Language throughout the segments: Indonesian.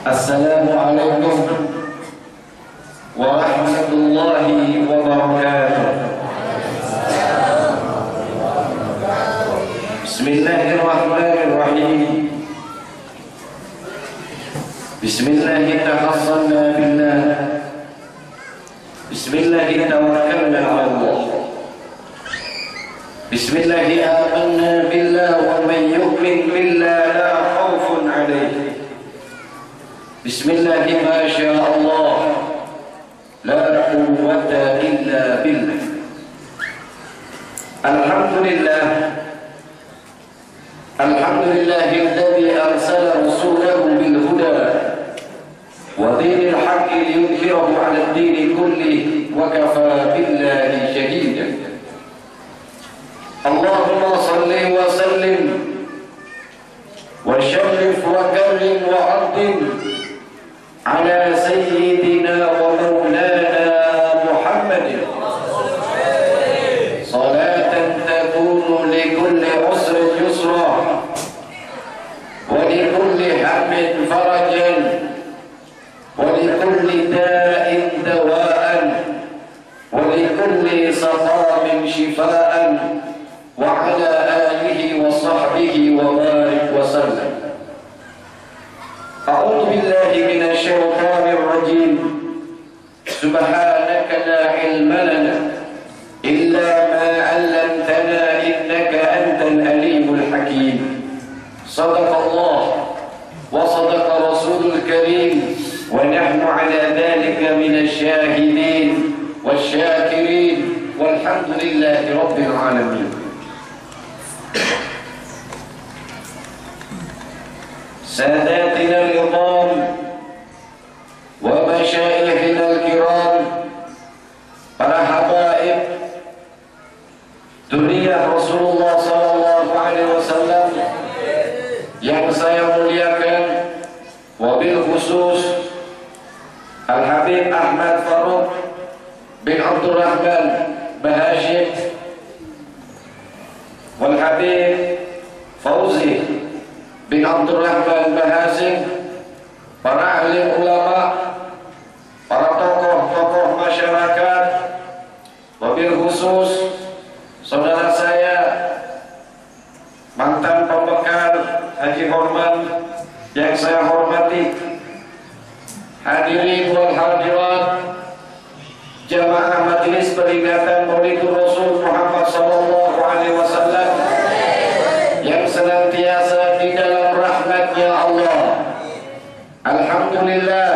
Assalamualaikum warahmatullahi wabarakatuh. Bismillahirrahmanirrahim. Bismillahirrahmanirrahim. Bismillahirrahmanirrahim. Allah. Bismillahirrahmanirrahim. Billah wa man yu'min billah la khaufun alayhi. Bismillahirrahmanirrahim. Masyaallah. La quwwata illa billah. Alhamdulillah. Alhamdulillahilladzi arsala rasulahu bil huda wa dinil haqqi liyudhhirahu 'ala ad-dini kullihi wa kafaa billahi shahida. Allahumma salli wa sallim wa sharrif wa karrim wa 'azzim 'ala sayyidina wa maulana Muhammadin salatan takunu li kulli usrin yusra ولكل هم فرجا ولكل داء دواء ولكل سقام شفاء وعلى آله وصحبه وبارك وسلم. أعوذ بالله من الشيطان الرجيم. سبحانك لا علم لنا إلا ما علمتنا إنك أنت العليم الحكيم. صدق الله وصدق رسول الكريم ونحن على ذلك من الشاهدين والشاكرين والحمد لله رب العالمين. ساداتنا العظام ومشايخنا الكرام، para habaib dzurriyyah Rasulullah sallallahu alaihi wasallam yang saya muliakan, wabil khusus Al-Habib Ahmad Farouk bin Abdurrahman Bahashim wal Habib Fauzi bin Abdurrahman Bahashim, para ahli ulama, para tokoh-tokoh masyarakat, wabil khusus saudara saya mantan pembekal Haji Horman yang saya hormati, hadirin wal hadirat, jamaah majelis peringatan Maulidur Rasul Muhammad sallallahu alaihi wasallam yang senantiasa di dalam rahmat-Nya Allah. Alhamdulillah,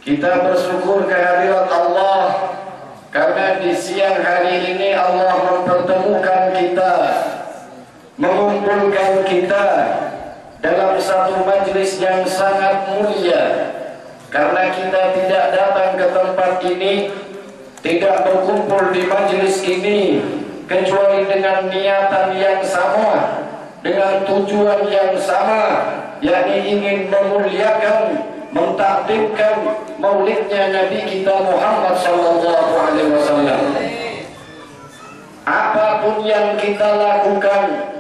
kita bersyukur kehadirat Allah karena di siang hari ini Allah mempertemukan kita, mengumpulkan kita dalam satu majlis yang sangat mulia. Karena kita tidak datang ke tempat ini, tidak berkumpul di majlis ini kecuali dengan niatan yang sama, dengan tujuan yang sama, yakni ingin memuliakan, mentakdimkan maulidnya Nabi kita Muhammad sallallahu alaihi wasallam. Apapun yang kita lakukan,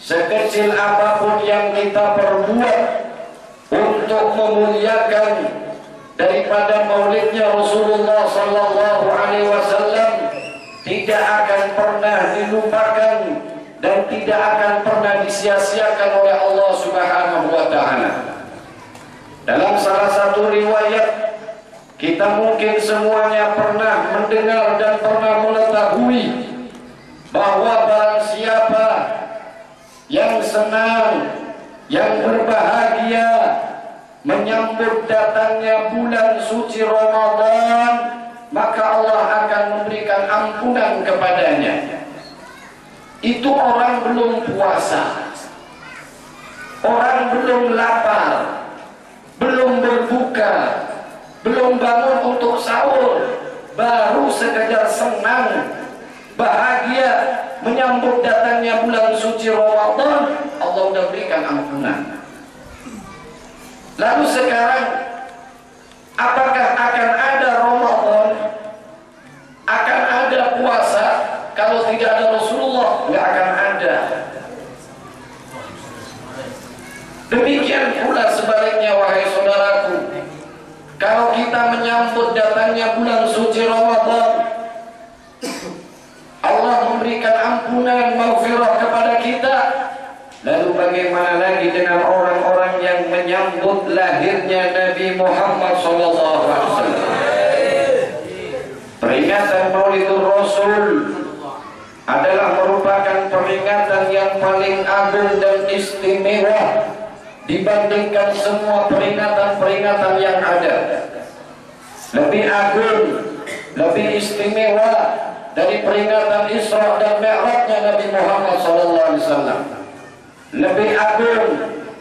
sekecil apapun yang kita perbuat untuk memuliakan daripada maulidnya Rasulullah sallallahu alaihi wasallam, tidak akan pernah dilupakan dan tidak akan pernah disia-siakan oleh Allah Subhanahu wa taala. Dalam salah satu riwayat, kita mungkin semuanya pernah mendengar dan pernah mengetahui bahwa barang siapa yang senang, yang berbahagia menyambut datangnya bulan suci Ramadan, maka Allah akan memberikan ampunan kepadanya. Itu orang belum puasa, orang belum lapar, belum berbuka, belum bangun untuk sahur, baru sekedar senang, bahagia menyambut datangnya bulan suci Ramadan, Allah sudah berikan ampunan. Lalu sekarang, apakah akan ada Ramadan, akan ada puasa kalau tidak ada Rasulullah? Nggak akan ada. Demikian pula sebaliknya, wahai saudara datangnya bulan suci Ramadan, Allah memberikan ampunan maghfirah kepada kita. Lalu bagaimana lagi dengan orang-orang yang menyambut lahirnya Nabi Muhammad SAW? Peringatan Maulidur Rasul adalah merupakan peringatan yang paling agung dan istimewa dibandingkan semua peringatan-peringatan yang ada. Lebih agung, lebih istimewa dari peringatan Isra dan Mi'rajnya Nabi Muhammad SAW. Lebih agung,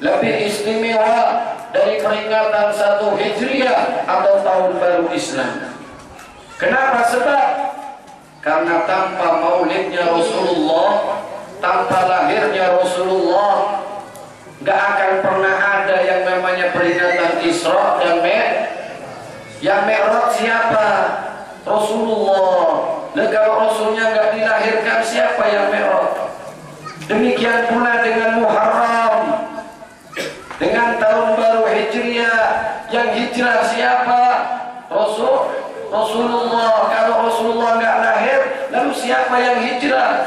lebih istimewa dari peringatan 1 Hijriah atau tahun baru Islam. Kenapa? Sebab karena tanpa maulidnya Rasulullah, tanpa lahirnya Rasulullah, gak akan pernah ada yang namanya peringatan Isra dan Mi'raj. Yang Mi'raj siapa? Rasulullah. Dan kalau Rasulnya gak dilahirkan, siapa yang Mi'raj? Demikian pula dengan Muharram, dengan tahun baru Hijriah. Yang hijrah siapa? Rasulullah. Kalau Rasulullah nggak lahir, lalu siapa yang hijrah?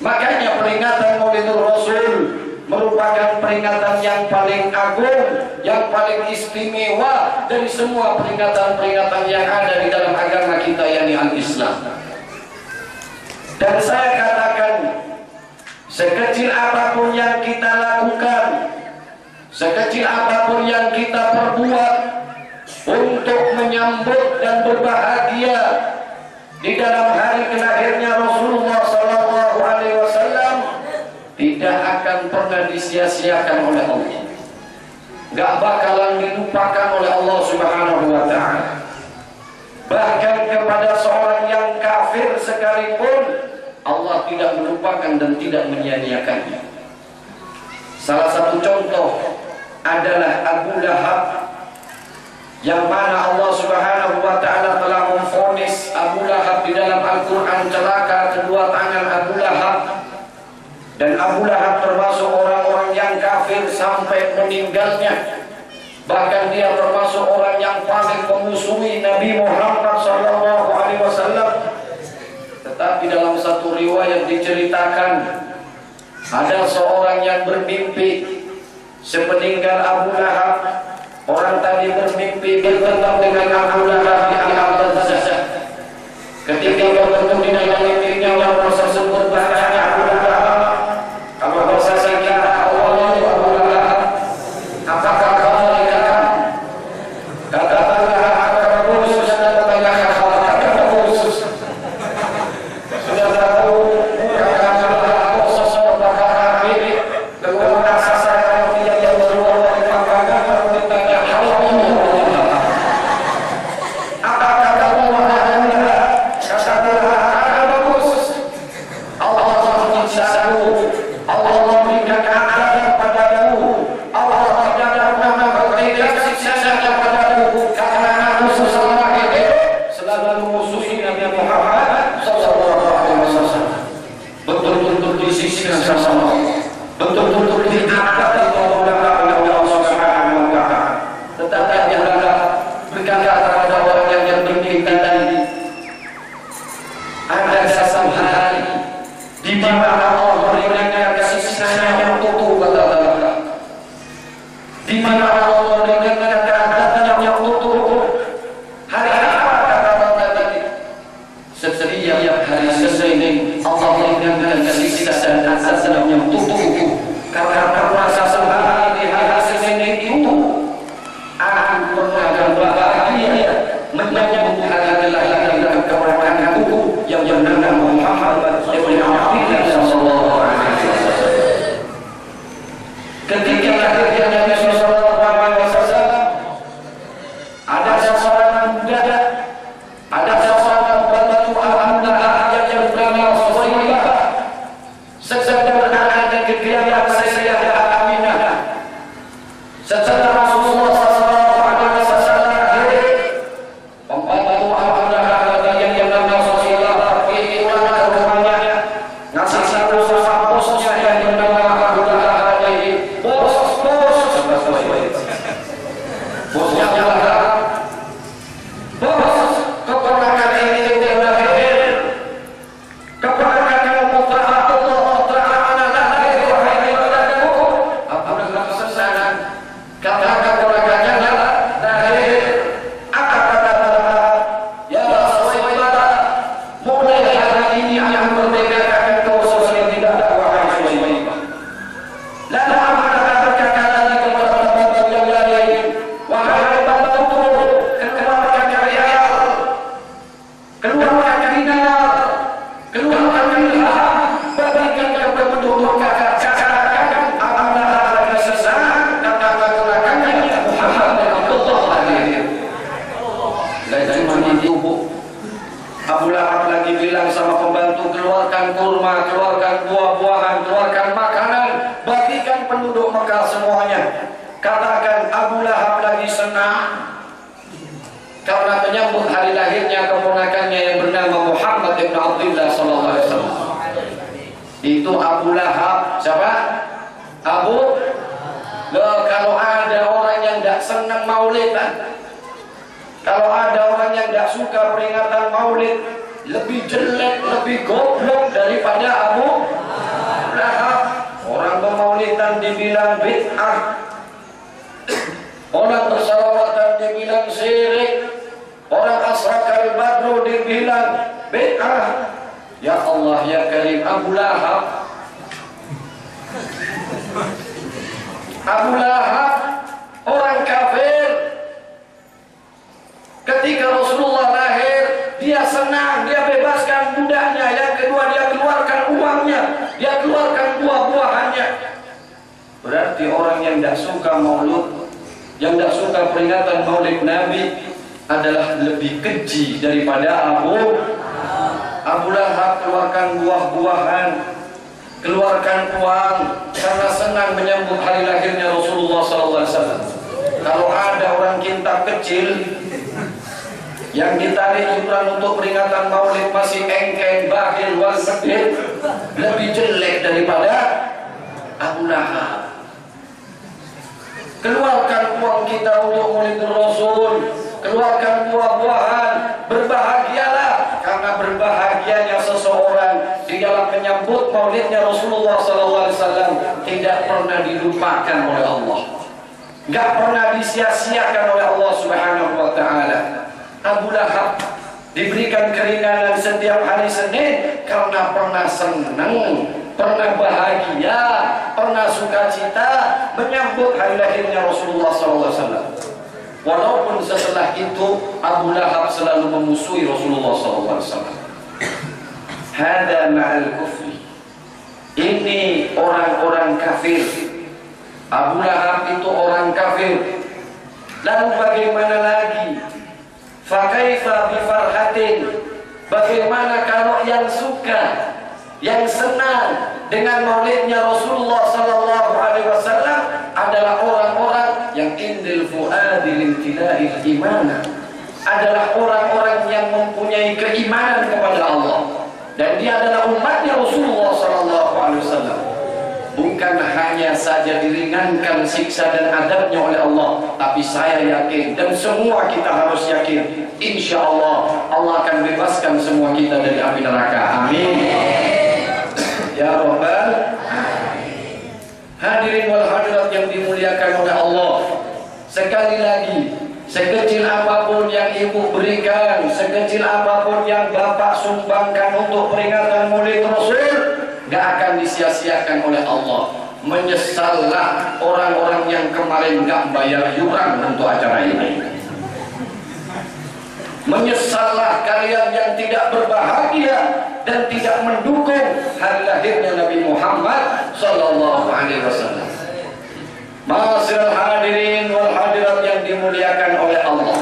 Makanya peringatan Maulidur Rasul merupakan peringatan yang paling agung, yang paling istimewa dari semua peringatan-peringatan yang ada di dalam agama kita, yakni al-Islam. Dan saya katakan, sekecil apapun yang kita lakukan, sekecil apapun yang kita perbuat untuk menyambut dan berbahagia di dalam hari kelahirnya Rasulullah SAW, tidak akan pernah disia-siakan oleh Allah. Gak bakalan dilupakan oleh Allah Subhanahu wa Ta'ala. Bahkan kepada seorang yang kafir sekalipun, Allah tidak melupakan dan tidak menyia-nyiakannya. Salah satu contoh adalah Abu Lahab, yang mana Allah Subhanahu wa Ta'ala telah memvonis Abu Lahab di dalam Al-Quran celaka kedua tangan Abu Lahab. Dan Abu Lahab termasuk orang-orang yang kafir sampai meninggalnya. Bahkan dia termasuk orang yang paling memusuhi Nabi Muhammad SAW. Tetapi dalam satu riwayat diceritakan, ada seorang yang bermimpi sepeninggal Abu Lahab. Orang tadi bermimpi bertemu dengan Abu Lahab di Al-Ghazah. Ketika bertemu di dalam mimpinya, orang tersebut bertanya Abu Lahab, kalau bahasa kita awalnya Abu Lahab, apakah kamu dikatakan? Katakanlah agama khusus dan agama khusus. Sudah tahu katakanlah sosok bakal ini dengan asas dia yang berubah dari pangkalan ditanya apakah kamu ada? Katakanlah agama khusus. Allah menyiksamu, Allah memberikan azab padamu, Allah tidak pernah memberikan siksa kepadamu karena khusus Allah itu selalu memusuhi Nabi Muhammad SAW. Betul-betul disiksa sama Allah, betul-betul diangkat oleh Allah Subhanahu wa Ta'ala. Tetapi janganlah berkata kepada orang yang bermimpi tadi, ada satu hari di mana Allah memberikan siksa yang utuh kata Allah, di mana Allah memberikan keadaan yang utuh. Hari apa kata Allah tadi? Setiap hari Senin Allah memberikan siksa dan azab yang utuh. Karena puasa sehari di hari Senin itu akan pernah bahagia menyambut hari kelahiran dan kemerdekaan yang bernama Muhammad ibn Abdillah sallallahu alaihi wasallam. Ketika lahirnya Nabi sallallahu alaihi wasallam, ada seorang muda, ada seorang pembantu Abu Lahab yang bernama Suwaibah, sedang ada kegiatan saya cuma tubuh. Abu Lahab lagi bilang sama pembantu, keluarkan kurma, keluarkan buah-buahan, keluarkan makanan, bagikan penduduk Mekah semuanya. Katakan Abu Lahab lagi senang karena menyambut hari lahirnya keponakannya yang bernama Muhammad ibn Abdullah sallallahu alaihi wasallam. Itu Abu Lahab. Siapa? Abu. Loh, kalau ada orang yang tidak senang maulid, kalau ada orang yang tidak suka peringatan maulid, lebih jelek, lebih goblok daripada Abu Lahab. Orang bermaulidan dibilang bid'ah, orang bersalawatan dibilang syirik, orang asrakal badru dibilang bid'ah. Ya Allah ya Karim, Abu Lahab, Abu Lahab orang kafir. Ketika Rasulullah lahir, dia senang, dia bebaskan budaknya. Yang kedua, dia keluarkan uangnya, dia keluarkan buah-buahannya. Berarti orang yang tidak suka maulud, yang tidak suka peringatan maulid Nabi adalah lebih keji daripada Abu Lahab. Keluarkan buah-buahan, keluarkan uang karena senang menyambut hari lahirnya Rasulullah SAW. Kalau ada orang kintab kecil yang ditarik iuran untuk peringatan maulid masih engkeng, bakhil, wal medit, lebih jelek daripada Abu Lahab. Keluarkan uang kita untuk maulid Rasul, keluarkan buah-buahan, berbahagialah karena berbahagianya seseorang di dalam menyambut maulidnya Rasulullah SAW tidak pernah dilupakan oleh Allah, nggak pernah disia-siakan oleh Allah Subhanahu wa Ta'ala. Abu Lahab diberikan keringanan setiap hari Senin karena pernah senang, pernah bahagia, pernah sukacita menyambut hari lahirnya Rasulullah SAW. Walaupun setelah itu Abu Lahab selalu memusuhi Rasulullah SAW. Hada ma'al kufri. Ini orang-orang kafir. Abu Lahab itu orang kafir. Lalu bagaimana lagi? Fakaifa bifarhatin. Bagaimana kalau yang suka, yang senang dengan maulidnya Rasulullah sallallahu alaihi wasallam adalah orang-orang yang indil fuadi limtila'il imana, adalah orang-orang yang mempunyai keimanan kepada Allah, dan dia adalah umatnya Rasulullah sallallahu alaihi wasallam. Bukan hanya saja diringankan siksa dan adabnya oleh Allah, tapi saya yakin dan semua kita harus yakin, insya Allah Allah akan bebaskan semua kita dari api neraka. Amin ya Rabbal alamin. Hadirin wal hadirat yang dimuliakan oleh Allah, sekali lagi, sekecil apapun yang ibu berikan, sekecil apapun yang bapak sumbangkan untuk peringatan maulid Rasul, gak akan disia-siakan oleh Allah. Menyesallah orang-orang yang kemarin gak bayar iuran untuk acara ini. Menyesallah kalian yang tidak berbahagia dan tidak mendukung hari lahirnya Nabi Muhammad sallallahu alaihi wasallam. Ma'asyiral hadirin wal hadirat yang dimuliakan oleh Allah,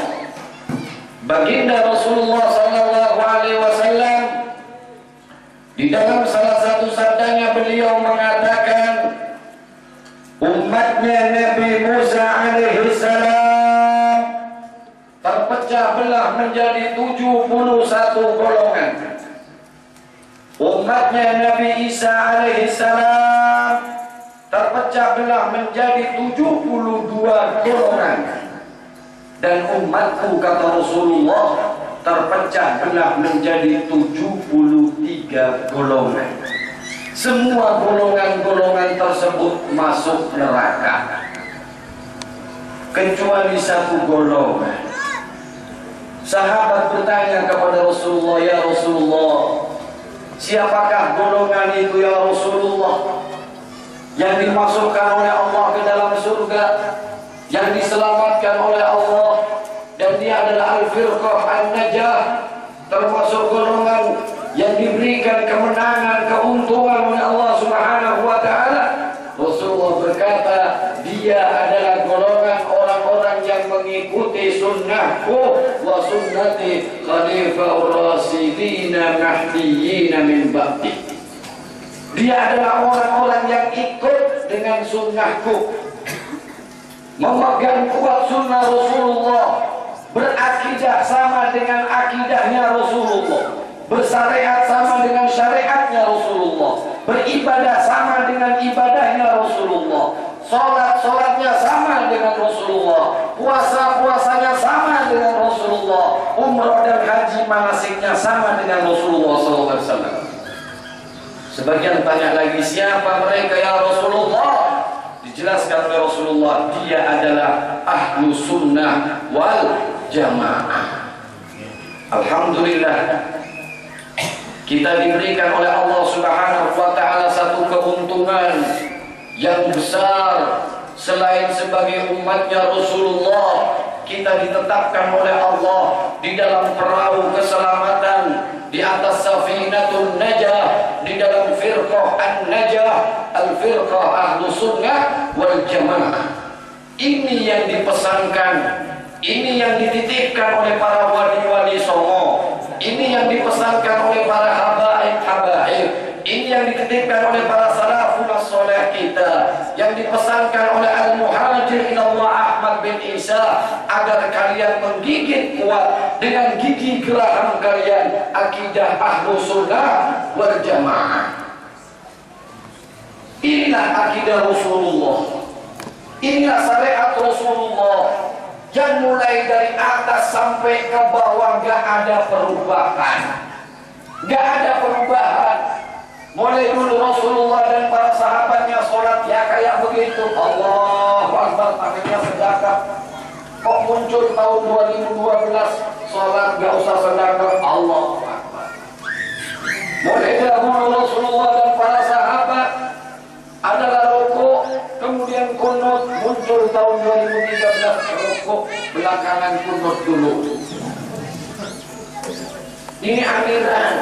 baginda Rasulullah sallallahu alaihi wasallam di dalam salah satu sabdanya beliau mengatakan, umatnya Nabi Musa alaihi salam terpecah belah menjadi 71 golongan. Umatnya Nabi Isa alaihi salam terpecah belah menjadi 72 golongan. Dan umatku, kata Rasulullah, terpecah belah menjadi 73 golongan. Semua golongan-golongan tersebut masuk neraka kecuali satu golongan. Sahabat bertanya kepada Rasulullah, ya Rasulullah, siapakah golongan itu ya Rasulullah, yang dimasukkan oleh Allah ke dalam surga, yang diselamatkan oleh Allah, dan dia adalah al-firqah an-najah, termasuk golongan yang diberikan kemenangan, keuntungan oleh Allah Subhanahu wa Ta'ala? Rasulullah berkata, dia adalah golongan orang-orang yang mengikuti sunnah sunnahku wa sunnati khalifah rasidina mahdiyina min ba'di. Dia adalah orang-orang yang ikut dengan sunnahku, memegang kuat sunnah Rasulullah, berakidah sama dengan akidahnya Rasulullah, bersyariat sama dengan syariatnya Rasulullah, beribadah sama dengan ibadahnya Rasulullah, sholatnya sama dengan Rasulullah, puasanya sama dengan Rasulullah, umrah dan haji manasiknya sama dengan Rasulullah SAW. Sebagian tanya lagi, siapa mereka ya Rasulullah? Dijelaskan oleh Rasulullah, dia adalah ahlu sunnah wal jamaah. Alhamdulillah, kita diberikan oleh Allah Subhanahu wa ta'ala satu keuntungan yang besar. Selain sebagai umatnya Rasulullah, kita ditetapkan oleh Allah di dalam perahu keselamatan, di atas safinatun najah, di dalam firqah an-najah, al-firqah ahlu sunnah wal jamaah. Ini yang dipesankan, ini yang dititipkan oleh para wali-wali songo, ini yang dipesankan oleh para habaib, ini yang dititipkan oleh para salafun as-soleh kita, yang dipesankan oleh al-muhajir ilallah Ahmad bin Isa, agar kalian menggigit kuat dengan gigi geraham kalian akidah ahlu sunnah wal jamaah. Inilah akidah Rasulullah, inilah syariat Rasulullah yang mulai dari atas sampai ke bawah gak ada perubahan, gak ada perubahan. Mulai dulu Rasulullah dan para sahabatnya sholat ya kayak begitu, Allahu Akbar, pakainya sedekah. Kok muncul tahun 2012 sholat gak usah sedekah, Allahu Akbar. Mulai dahulu Rasulullah dan para sahabat adalah rukuk, kemudian kunut. Muncul tahun 2013 rukuk, belakangan kunut dulu. Ini aliran.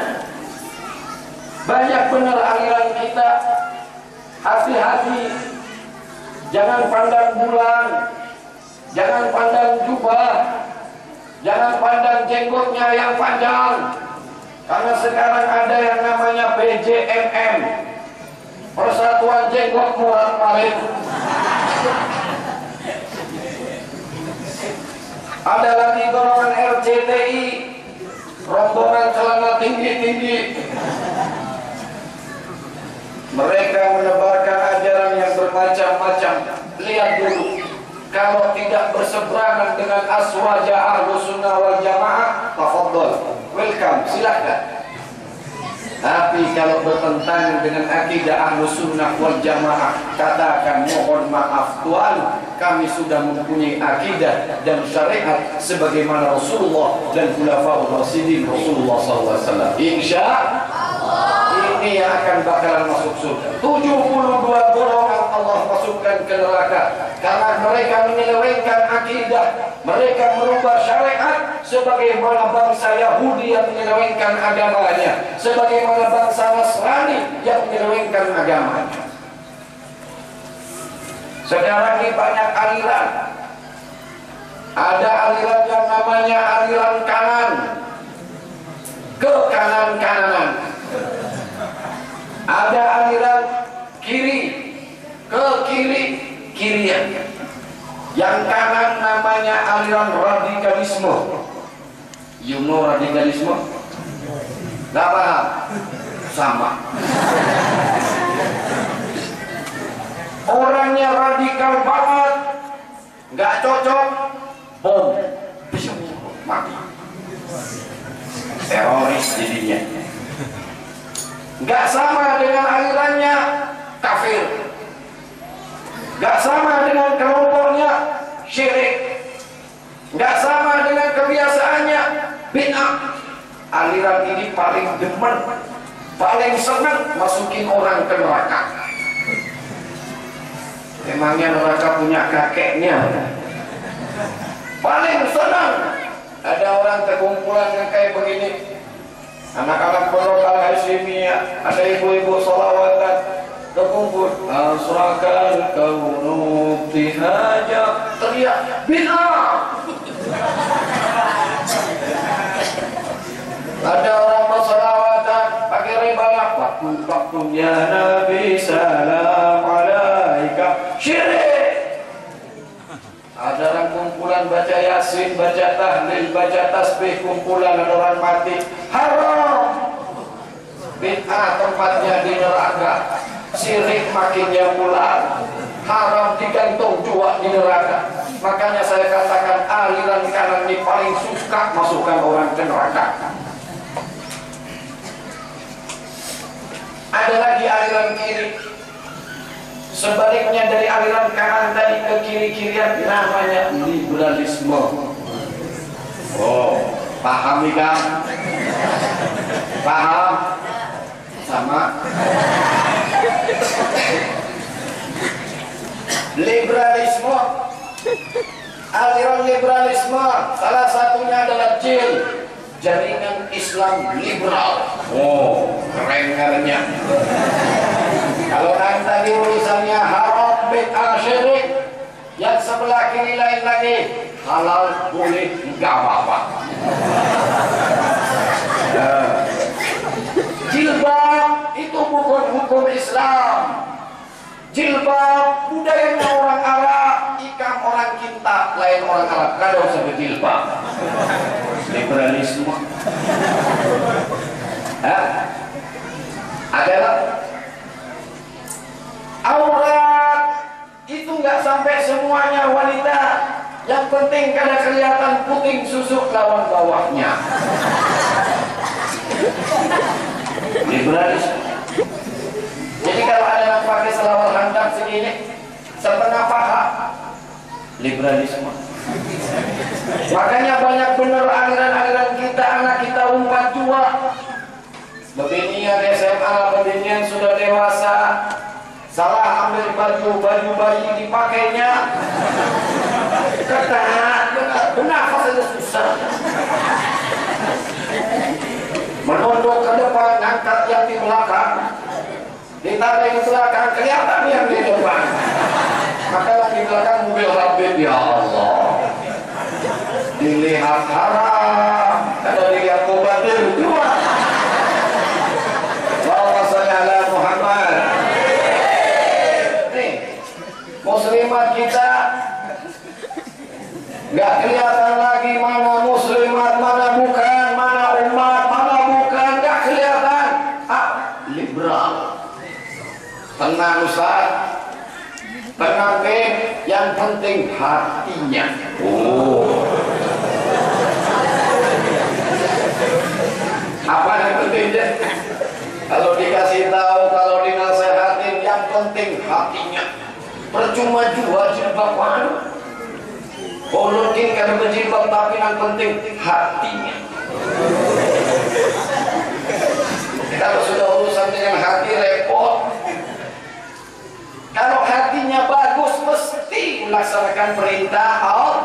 Banyak benar aliran kita. Hati-hati, jangan pandang bulan, jangan pandang jubah, jangan pandang jenggotnya yang panjang. Karena sekarang ada yang namanya PJMM, Persatuan Jenggot Murah Parit. Ada lagi golongan RCTI, rombongan celana tinggi-tinggi. Mereka menebarkan ajaran yang bermacam-macam. Lihat dulu, kalau tidak berseberangan dengan aswaja ahlu sunnah wal jamaah, tafadhol, welcome, silahkan. Tapi kalau bertentangan dengan akidah ahlu sunnah wal jamaah, katakan mohon maaf Tuhan, kami sudah mempunyai akidah dan syariat sebagaimana Rasulullah dan khulafaur rasyidin Rasulullah SAW. Insya Allah ini yang akan bakalan masuk surga. 72 golongan Allah masukkan ke neraka karena mereka menyelewengkan akidah, mereka merubah syariat, sebagaimana bangsa Yahudi yang menyelewengkan agamanya, sebagaimana bangsa Nasrani yang menyelewengkan agamanya. Sekarang ini banyak aliran. Ada aliran yang namanya aliran kanan, ke kanan-kananan. Ada aliran kiri, ke kiri-kirian. Yang kanan namanya aliran radikalisme. You know radikalisme? Gak paham? Sama. Orangnya radikal banget, nggak cocok, bom, mati. Teroris jadinya. Nggak sama dengan alirannya, kafir. Nggak sama dengan kelompoknya, syirik. Nggak sama dengan kebiasaannya, bid'ah. Aliran ini paling demen, paling senang masukin orang ke neraka. Emangnya neraka punya kakeknya? Paling senang ada orang terkumpulan yang kayak begini. Anak-anak pondok Al-Hasyimiyah, ada ibu-ibu sholawatan terkumpul. Asrakan kaunu tihaja, teriak bid'ah. Faktum ya Nabi salam alaika. Syirik. Ada orang kumpulan baca Yasin, baca tahlil, baca tasbih, kumpulan ada orang mati. Haram. Bid'ah tempatnya di neraka. Syirik makinnya pula. Haram digantung jua di neraka. Makanya saya katakan aliran kanan ini paling suka masukkan orang ke neraka. Ada lagi aliran kiri. Sebaliknya dari aliran kanan tadi ke kiri-kirian namanya liberalisme. Oh, paham nih kan? Paham? Sama. Liberalisme, aliran liberalisme salah satunya adalah JIL, Jaringan Islam Liberal. Oh, kerennya. Kalau yang tadi urusannya haram, bid'ah, syirik, yang sebelah kiri lain lagi halal, boleh, enggak apa-apa. Jilbab itu bukan hukum Islam. Jilbab budayanya orang Arab, ikam orang Kinta, lain orang Arab. Kada usah berjilbab. Liberalisme. Adalah aurat itu nggak sampai semuanya wanita. Yang penting kada kelihatan puting susuk lawan bawahnya. Liberalisme. Jadi kalau ada yang pakai selawar handang segini setengah paha, liberalisme. Makanya banyak benar aliran-aliran kita, anak kita umpat jua. Beginian SMA, beginian sudah dewasa, salah ambil baju bayi dipakainya. Bernafas saja susah. Menunduk ke depan, angkat yang di belakang. Ditarik di belakang, kelihatan yang di depan. Maka yang di belakang mobil Habib, ya Allah. Dilihat haram, kada dilihat mubadir juga. Allahumma shalli ala Muhammad. Nih, muslimat kita nggak kelihatan lagi mana muslimat, mana bukan, mana umat, mana bukan, nggak kelihatan. Liberal. Tenang Ustaz, tenang yang penting hatinya. Oh, apa yang penting deh? Kalau dikasih tahu, kalau dinasehatin, yang penting hatinya. Percuma juga jilbaban. Mungkin karena berjilbab, tapi yang penting hatinya. Kalau sudah urusan dengan hati repot. Kalau hatinya bagus, mesti melaksanakan perintah Allah.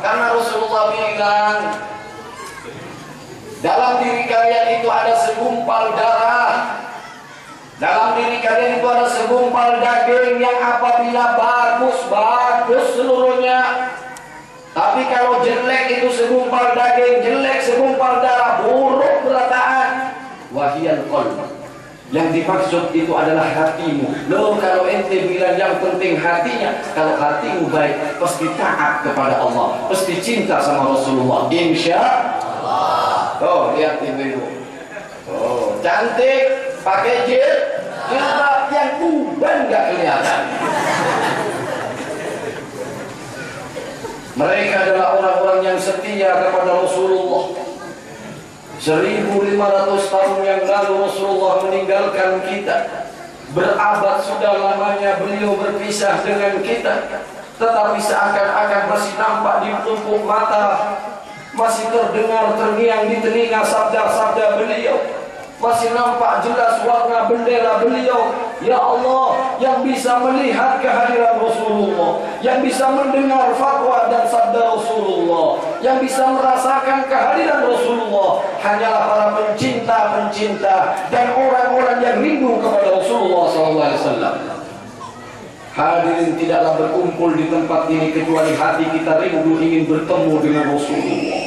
Karena Rasulullah bilang, dalam diri kalian itu ada segumpal darah, dalam diri kalian itu ada segumpal daging yang apabila bagus seluruhnya. Tapi kalau jelek itu segumpal daging, jelek segumpal darah, buruk berataan. Wahiyal qalb. Yang dimaksud itu adalah hatimu. Loh, kalau ente bilang yang penting hatinya, kalau hatimu baik, pasti taat kepada Allah, pasti cinta sama Rasulullah. Insya Allah. Oh, lihat ibu-ibu. Oh, cantik, pakai jilbab yang uban nggak kelihatan. Mereka adalah orang-orang yang setia kepada Rasulullah. 1500 tahun yang lalu Rasulullah meninggalkan kita. Berabad sudah lamanya beliau berpisah dengan kita, tetapi seakan-akan masih nampak di pelupuk mata, masih terdengar terngiang di telinga sabda-sabda beliau, masih nampak jelas warna bendera beliau. Ya Allah, yang bisa melihat kehadiran Rasulullah, yang bisa mendengar fatwa dan sabda Rasulullah, yang bisa merasakan kehadiran Rasulullah, hanyalah para pencinta-pencinta dan orang-orang yang rindu kepada Rasulullah SAW. Hadirin, tidaklah berkumpul di tempat ini kecuali hati kita rindu ingin bertemu dengan Rasulullah.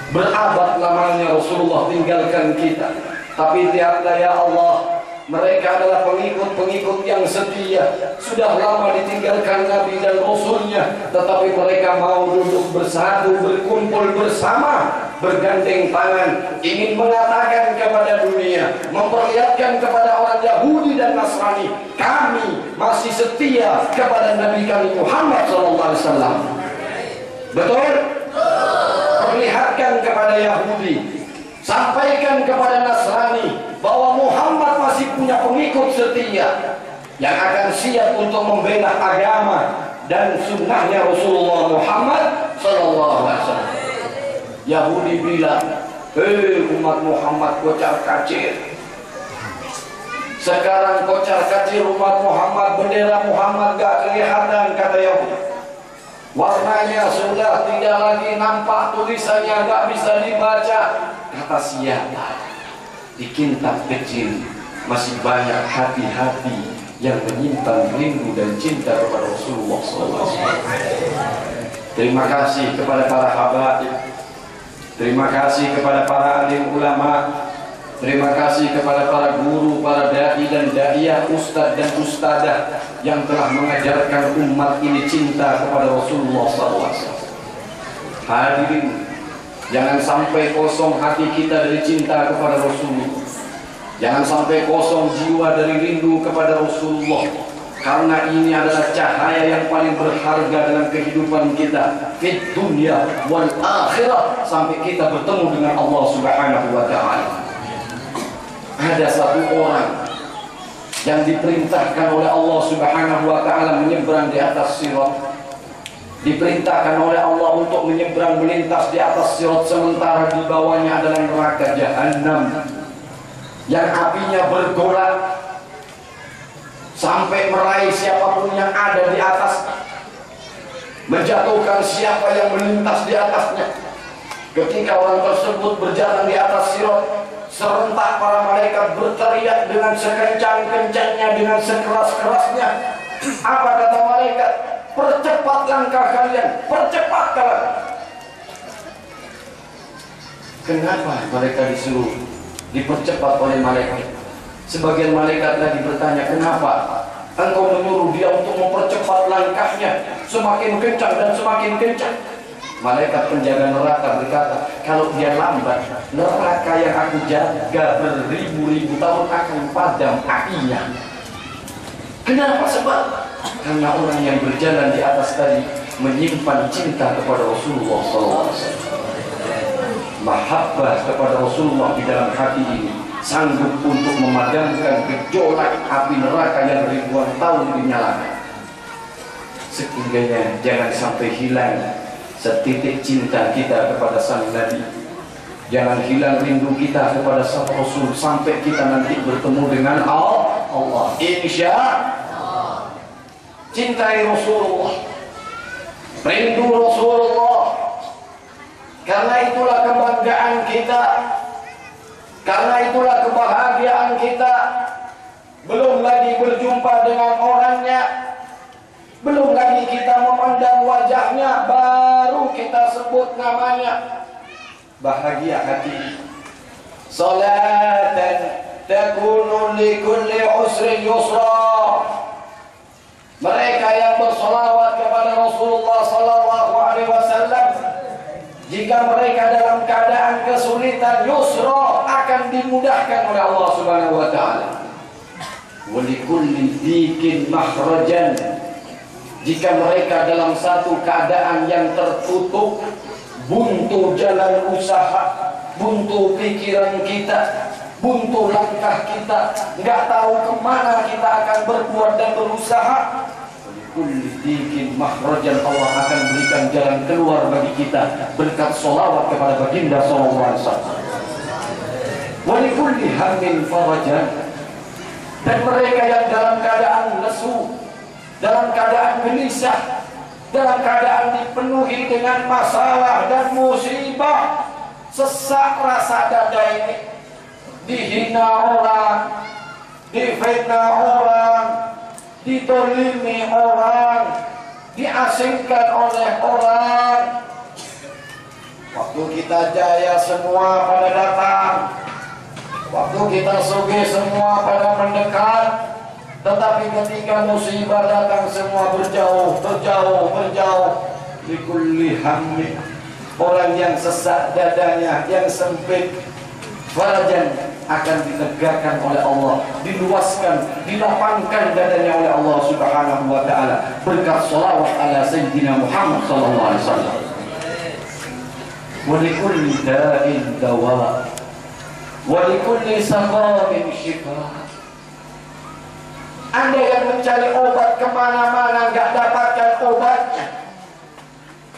Berabad lamanya Rasulullah tinggalkan kita, Tapi lihatlah ya Allah, mereka adalah pengikut-pengikut yang setia. Sudah lama ditinggalkan Nabi dan Rasulnya, tetapi mereka mau duduk bersatu, berkumpul bersama, bergandeng tangan, ingin mengatakan kepada dunia, memperlihatkan kepada orang Yahudi dan Nasrani, kami masih setia kepada Nabi kami Muhammad SAW. Betul? Perlihatkan kepada Yahudi, sampaikan kepada Nasrani bahwa Muhammad masih punya pengikut setia yang akan siap untuk membela agama dan sunnahnya Rasulullah Muhammad SAW. Yahudi bilang, umat Muhammad kocar kacir. Sekarang kocar kacir umat Muhammad, bendera Muhammad gak kelihatan, kata Yahudi. Warnanya sudah tidak lagi nampak, tulisannya gak bisa dibaca. Kata siapa? Di kintab kecil masih banyak hati-hati yang menyimpan rindu dan cinta kepada Rasulullah SAW. Terima kasih kepada para habaib, terima kasih kepada para alim ulama, terima kasih kepada para guru, para dai dan daiyah, ustadz dan ustadzah yang telah mengajarkan umat ini cinta kepada Rasulullah SAW. Hadirin, jangan sampai kosong hati kita dari cinta kepada Rasulullah. Jangan sampai kosong jiwa dari rindu kepada Rasulullah. Karena ini adalah cahaya yang paling berharga dalam kehidupan kita, fid dunya wal akhirah, sampai kita bertemu dengan Allah Subhanahu wa taala. Ada satu orang yang diperintahkan oleh Allah Subhanahu wa taala menyeberang di atas sirat. Diperintahkan oleh Allah untuk menyeberang melintas di atas sirat, sementara di bawahnya adalah neraka Jahannam yang apinya bergolak sampai meraih siapapun yang ada di atas, menjatuhkan siapa yang melintas di atasnya. Ketika orang tersebut berjalan di atas sirat, serentak para malaikat berteriak dengan sekencang-kencangnya, dengan sekeras-kerasnya. Apa kata malaikat? Percepat langkah kalian, percepatlah. Kenapa mereka disuruh dipercepat oleh malaikat? Sebagian malaikat lagi bertanya, kenapa engkau menyuruh dia untuk mempercepat langkahnya semakin kencang dan semakin kencang? Malaikat penjaga neraka berkata, kalau dia lambat, neraka yang aku jaga beribu-ribu tahun akan padam apinya. Kenapa? Sebab karena orang yang berjalan di atas tadi menyimpan cinta kepada Rasulullah SAW. Mahabbah kepada Rasulullah di dalam hati ini sanggup untuk memadamkan gejolak api neraka yang ribuan tahun dinyalakan. Setingganya jangan sampai hilang setitik cinta kita kepada sang Nabi. Jangan hilang rindu kita kepada sang Rasul sampai kita nanti bertemu dengan Allah. Insya Allah. Cintai Rasulullah, rindu Rasulullah. Karena itulah kebanggaan kita, karena itulah kebahagiaan kita. Belum lagi berjumpa dengan orangnya, belum lagi kita memandang wajahnya, baru kita sebut namanya. Bahagia hati. Salatan takunu li kulli usrin yusra. Mereka yang bersolawat kepada Rasulullah sallallahu alaihi wasallam, jika mereka dalam keadaan kesulitan, yusra, akan dimudahkan oleh Allah Subhanahu wa taala. Wa likulli dikin makhrajan. Jika mereka dalam satu keadaan yang tertutup, buntu jalan usaha, buntu pikiran kita, buntu langkah kita, nggak tahu kemana kita akan berbuat dan berusaha, kulli dikin makhrajan, Allah akan berikan jalan keluar bagi kita berkat sholawat kepada baginda sallallahu alaihi wasallam. Wa likulli hammin farajan. Dan mereka yang dalam keadaan lesu, dalam keadaan gelisah, dalam keadaan dipenuhi dengan masalah dan musibah, sesak rasa dada ini, dihina orang, difitnah orang, ditolimi orang, diasingkan oleh orang. Waktu kita jaya semua pada datang, Waktu kita sugih semua pada mendekat, tetapi ketika musibah datang semua berjauh. Likulli hammin, orang yang sesak dadanya, yang sempit, farajan akan ditegakkan oleh Allah, diluaskan, dilapangkan dadanya oleh Allah Subhanahu wa taala berkat shalawat ala sayyidina Muhammad sallallahu alaihi wasallam. Wa likulli da'in dawa, wa likulli saqamin shifa. Anda yang mencari obat kemana-mana nggak dapatkan obatnya.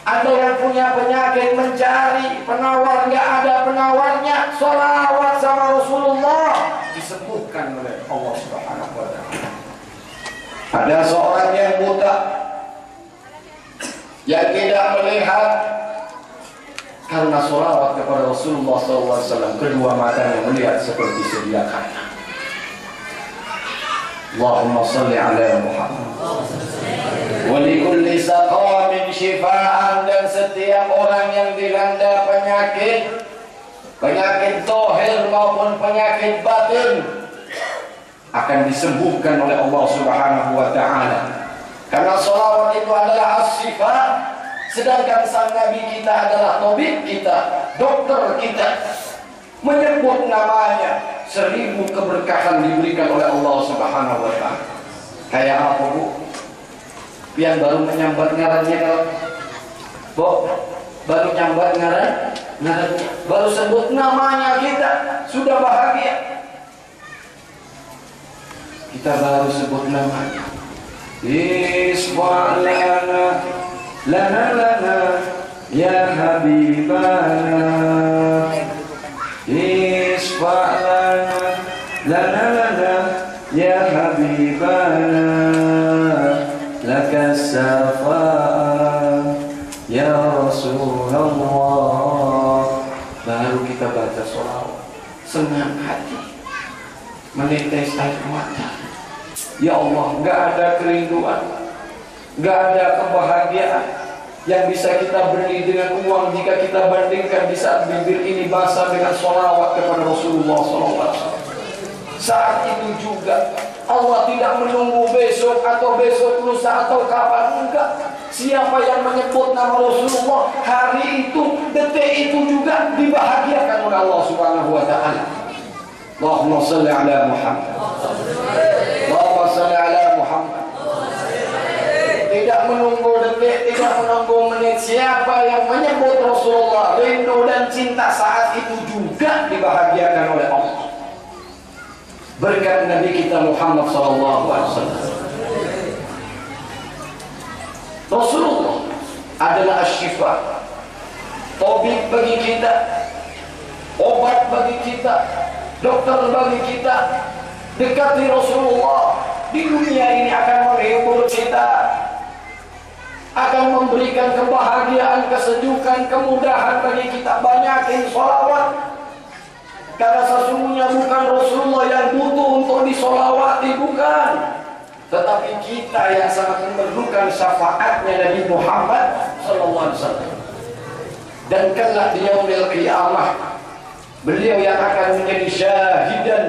Anda yang punya penyakit mencari penawar nggak ada penawarnya. Sholawat sama Rasulullah disembuhkan oleh Allah Subhanahu wa taala. Ada seorang yang buta yang tidak melihat, karena sholawat kepada Rasulullah SAW kedua matanya melihat seperti sedia kala. Allahumma salli ala Muhammad. Wa likulli saqamin shifaan, dan setiap orang yang dilanda penyakit zahir maupun penyakit batin akan disembuhkan oleh Allah Subhanahu wa taala. Karena sholawat itu adalah as-shifa, sedangkan sang Nabi kita adalah tabib kita, dokter kita. Menyebut namanya, 1000 keberkahan diberikan oleh Allah Subhanahu wa taala. Kayak apa, Bu? Yang baru menyambat ngarannya, kalau Bu baru nyambat ngarannya, baru sebut namanya kita sudah bahagia. Kita baru sebut namanya. Isfa lana ya habibana. Isfa lana ya habibana, laka syafa'a ya Rasulullah. Baru kita baca sholawat, senang hati, menetes air mata. Ya Allah, gak ada kerinduan, gak ada kebahagiaan yang bisa kita beli dengan uang jika kita bandingkan di saat bibir ini basah dengan sholawat kepada Rasulullah SAW. Saat itu juga Allah tidak menunggu besok atau besok lusa atau kapan, enggak. Siapa yang menyebut nama Rasulullah hari itu, detik itu juga dibahagiakan oleh Allah Subhanahu wa taala. Allahumma shalli ala Muhammad. Allahumma shalli ala Muhammad. Tidak menunggu detik, tidak menunggu menit. Siapa yang menyebut Rasulullah, rindu dan cinta saat itu juga dibahagiakan oleh Allah berkat Nabi kita Muhammad SAW. Rasulullah adalah asy-syifa, tabib bagi kita, obat bagi kita, dokter bagi kita. Dekati Rasulullah, di dunia ini akan menghibur kita, akan memberikan kebahagiaan, kesejukan, kemudahan bagi kita. Banyakin sholawat, karena sesungguhnya bukan Rasulullah yang butuh untuk disolawati, bukan, tetapi kita yang sangat memerlukan syafaatnya Nabi Muhammad SAW. Dan kelak di yaumil qiyamah, beliau yang akan menjadi syahidan,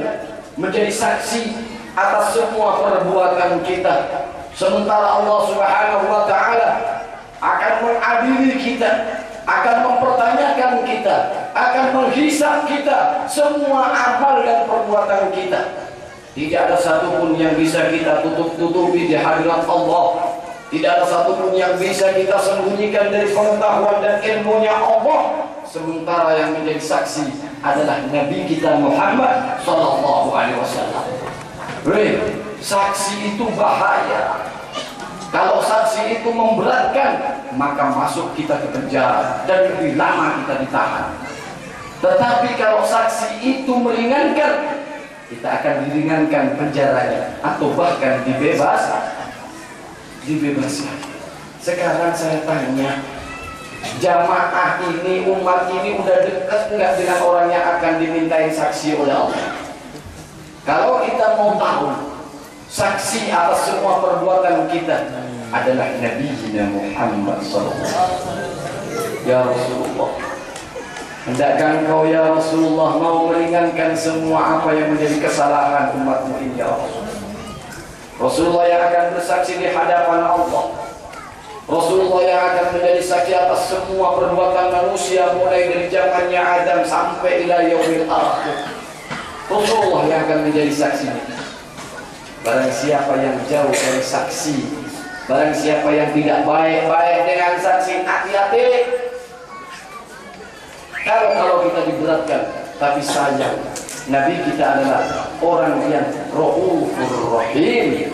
menjadi saksi atas semua perbuatan kita. Sementara Allah Subhanahu wa taala akan mengadili kita, akan mempertanyakan kita, akan menghisab kita, semua amal dan perbuatan kita. Tidak ada satupun yang bisa kita tutup-tutupi di hadirat Allah. Tidak ada satupun yang bisa kita sembunyikan dari pengetahuan dan ilmunya Allah. Sementara yang menjadi saksi adalah Nabi kita Muhammad sallallahu alaihi wasallam. Saksi itu bahaya. Kalau saksi itu memberatkan, maka masuk kita ke penjara dan lebih lama kita ditahan. Tetapi kalau saksi itu meringankan, kita akan diringankan penjaranya atau bahkan dibebaskan. Sekarang saya tanya, jamaah ini, umat ini udah dekat nggak dengan orang yang akan dimintain saksi oleh Allah? Kalau kita mau tahu, saksi atas semua perbuatan kita adalah Nabi Muhammad SAW. Ya Rasulullah, Hendakkan Engkau ya Rasulullah mau meringankan semua apa yang menjadi kesalahan umatmu ini ya Rasulullah. Rasulullah yang akan bersaksi di hadapan Allah, Rasulullah yang akan menjadi saksi atas semua perbuatan manusia mulai dari zamannya Adam sampai ila yaumil akhir. Rasulullah yang akan menjadi saksi. Barang siapa yang jauh dari saksi, barang siapa yang tidak baik-baik dengan saksi, hati-hati. Kalau kita diberatkan, tapi sayang, Nabi kita adalah orang yang Raufur Rahim,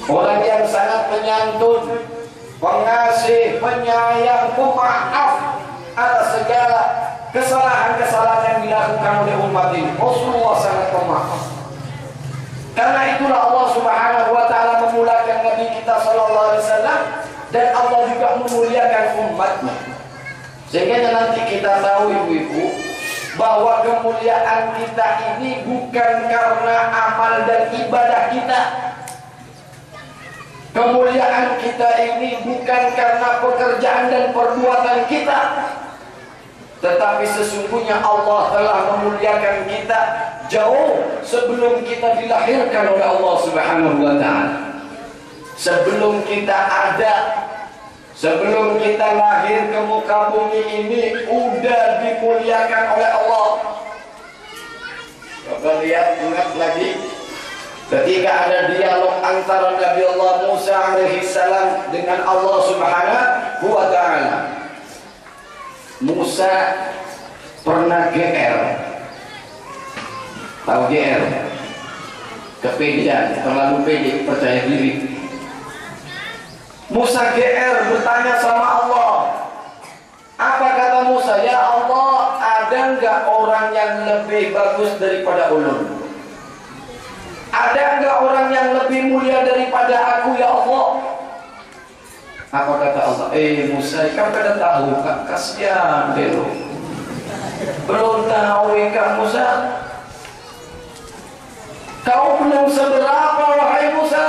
orang yang sangat penyantun, pengasih, penyayang, pemaaf atas segala kesalahan-kesalahan yang dilakukan oleh umat ini. Rasulullah sangat pemaaf. Karena itulah Allah Subhanahu wa taala memulakan Nabi kita sallallahu alaihi wasallam, dan Allah juga memuliakan umatnya. Sehingga nanti kita tahu ibu-ibu bahwa kemuliaan kita ini bukan karena amal dan ibadah kita. Kemuliaan kita ini bukan karena pekerjaan dan perbuatan kita, tetapi sesungguhnya Allah telah memuliakan kita jauh sebelum kita dilahirkan oleh Allah Subhanahu wa taala. Sebelum kita ada, sebelum kita lahir ke muka bumi ini udah dimuliakan oleh Allah. Coba lihat, ingat lagi ketika ada dialog antara Nabi Allah Musa alaihissalam dengan Allah Subhanahu wa taala. Musa pernah GR. Tahu GR? Kepedean, terlalu pede, percaya diri. Musa GR bertanya sama Allah. Apa kata Musa? Ya Allah, ada nggak orang yang lebih bagus daripada ulun? Ada nggak orang yang lebih mulia daripada aku ya Allah? Apa kata Allah? Musa, kamu pada tahu kan? Kasihan deh lo. Belum tahu kan Musa? Kau belum seberapa wahai Musa.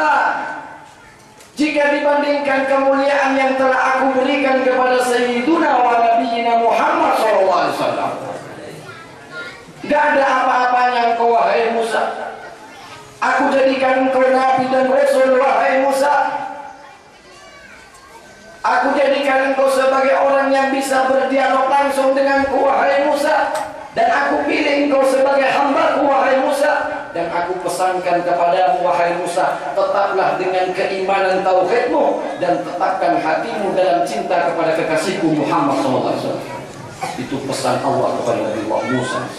Jika dibandingkan kemuliaan yang telah aku berikan kepada Sayyiduna wa Nabiyina Muhammad SAW, gak ada apa-apanya engkau wahai Musa. Aku jadikan engkau Nabi dan Rasul wahai Musa. Aku jadikan engkau sebagai orang yang bisa berdialog langsung denganku wahai Musa. Dan aku pilih engkau sebagai hambaku wahai Musa. Dan aku pesankan kepadamu wahai Musa, tetaplah dengan keimanan tauhidmu dan tetapkan hatimu dalam cinta kepada kekasihku Muhammad SAW. Itu pesan Allah kepada Nabi Musa.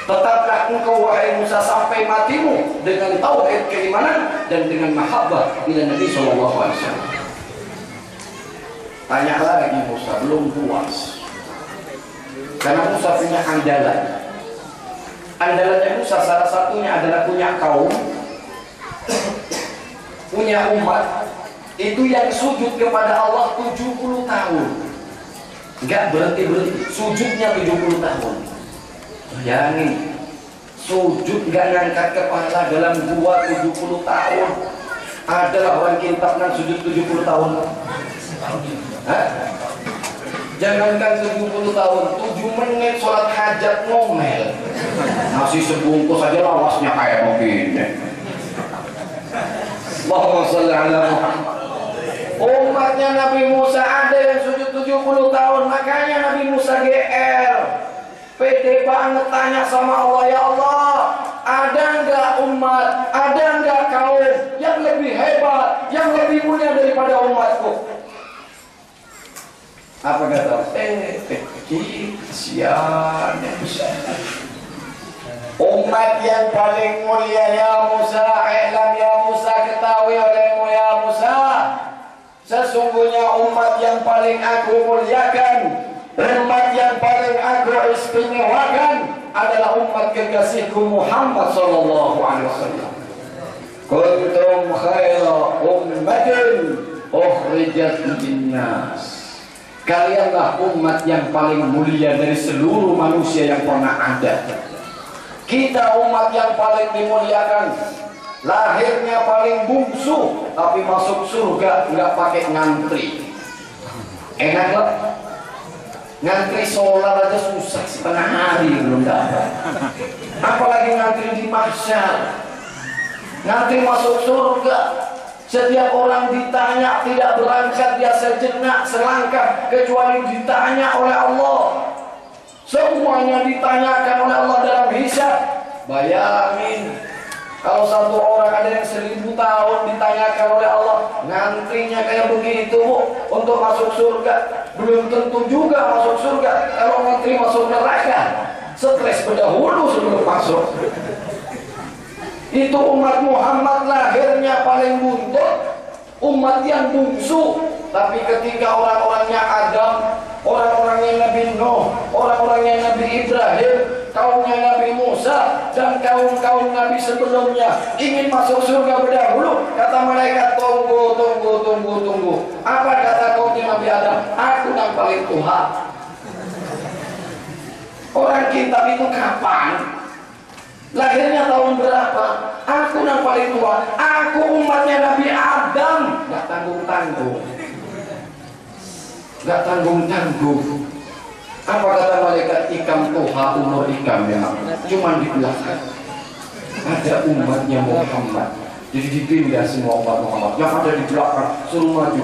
Tetaplah engkau wahai Musa sampai matimu dengan tauhid keimanan dan dengan mahabbah ila Nabi SAW. Tanya lagi Musa, belum puas. Karena Musa punya andalan. Andalannya Musa salah satunya adalah punya kaum, punya umat itu yang sujud kepada Allah 70 tahun. Enggak berhenti-berhenti, sujudnya 70 tahun. Bayangin, sujud enggak ngangkat kepala dalam gua 70 tahun. Adalah orang kintab yang sujud 70 tahun. Hah? Jangankan 70 tahun, 7 menit sholat hajat ngomel. Nasi sebungkus aja lawasnya kayak begini. Allahumma sholli ala Muhammad. Umatnya Nabi Musa ada yang sujud 70 tahun, makanya Nabi Musa GR. Pede banget tanya sama Allah, ya Allah, ada enggak umat, ada enggak kaum yang lebih hebat, yang lebih mulia daripada umatku? Apa kata? Kasihan ya Musa. Umat yang paling mulia ya Musa, i'lam ya Musa, ketahui olehmu ya Musa, sesungguhnya umat yang paling aku muliakan, umat yang paling aku istimewakan adalah umat kekasihku Muhammad sallallahu alaihi wasallam. Kuntum khaira ummatin ukhrijat linnas. Kalianlah umat yang paling mulia dari seluruh manusia yang pernah ada. Kita umat yang paling dimuliakan, lahirnya paling bungsu, tapi masuk surga nggak pakai ngantri. Enak lah. Ngantri solar aja susah setengah hari belum dapat. Apalagi ngantri di mahsyar. Ngantri masuk surga. Setiap orang ditanya tidak berangkat dia sejenak selangkah kecuali ditanya oleh Allah. Semuanya ditanyakan oleh Allah dalam hisab. Bayangin kalau satu orang ada yang 1000 tahun ditanyakan oleh Allah, ngantrinya kayak begitu untuk masuk surga. Belum tentu juga masuk surga. Kalau ngantri masuk neraka, stres berdahulu sebelum masuk. Itu umat Muhammad lahirnya paling buntut, umat yang bungsu. Tapi ketika orang-orangnya Adam, orang-orangnya Nabi Nuh, orang-orangnya Nabi Ibrahim, kaumnya Nabi Musa, dan kaum-kaum Nabi sebelumnya ingin masuk surga berdahulu, kata malaikat, tunggu. Apa kata kaumnya Nabi Adam? Aku yang paling tua. Orang kitab itu kapan? Lahirnya tahun berapa? Aku yang paling tua. Aku umatnya Nabi Adam. Gak tanggung-tanggung. Gak tanggung-tanggung. Apa kata malaikat? Ikam tuha umur ikam ya. Cuman di belakang ada umatnya Muhammad. Jadi dipindah semua umat Muhammad. Yang ada di belakang suruh maju.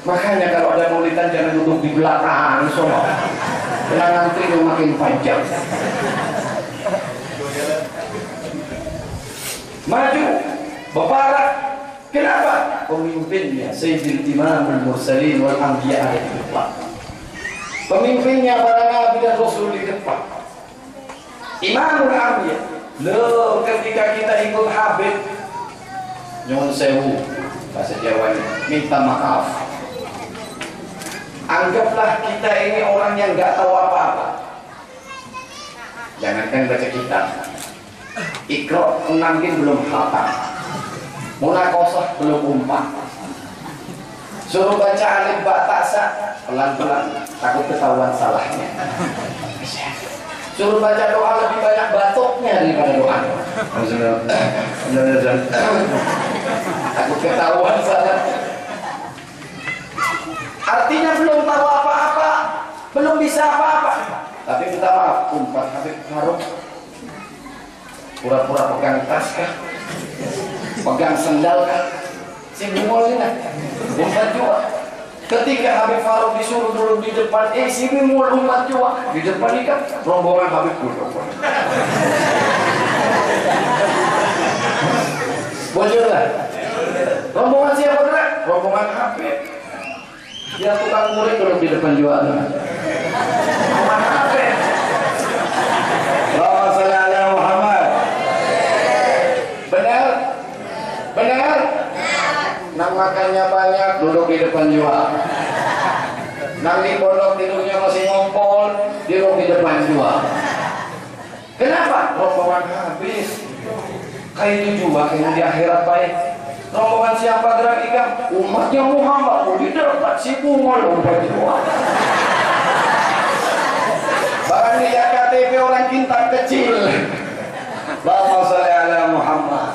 Makanya kalau ada maulidan jangan duduk di belakang semua. Karena nanti itu makin panjang. Maju, beparak. Kenapa? Pemimpinnya Sayyidil Imamul Mursalin wal Anbiya ada di depan. Pemimpinnya para nabi dan rasul di depan. Imamul Anbiya. Loh, ketika kita ikut Habib nyuwun sewu, bahasa Jawanya, minta maaf. Anggaplah kita ini orang yang nggak tahu apa-apa. Jangankan baca kitab, Iqra mungkin belum hafal, Munaqashah belum umpan. Suruh baca alif ba ta sa pelan-pelan, takut ketahuan salahnya. Suruh baca doa lebih banyak batuknya daripada doa. Takut ketahuan salah. Artinya belum tahu apa-apa, belum bisa apa-apa. Tapi minta maaf, umpat Habib Faruk pura-pura pegang tas kah? Pegang sendal kah? Si bungol ini umpat juga. Ketika Habib Faruk disuruh dulu di depan, si bungol umpat juga di depan ini kan rombongan Habib dulu. Bocor lah. Rombongan siapa gerak? Rombongan Habib. Dia tukang murid dulu di depan juga. Rombongan Habib. Allahumma shalli ala Muhammad. Benar? Benar? Nang makannya banyak, duduk di depan juga. Nang di pondok tidurnya masih ngompol, duduk di depan juga. Kenapa? Rombongan habis. Kayak itu juga yang di akhirat baik. Rombongan siapa gerak ikan? Umatnya Muhammad. Oh, di depan si bungol umpat juga. Bahkan dia KTP orang kintab kecil. Allahumma sholli ala Muhammad.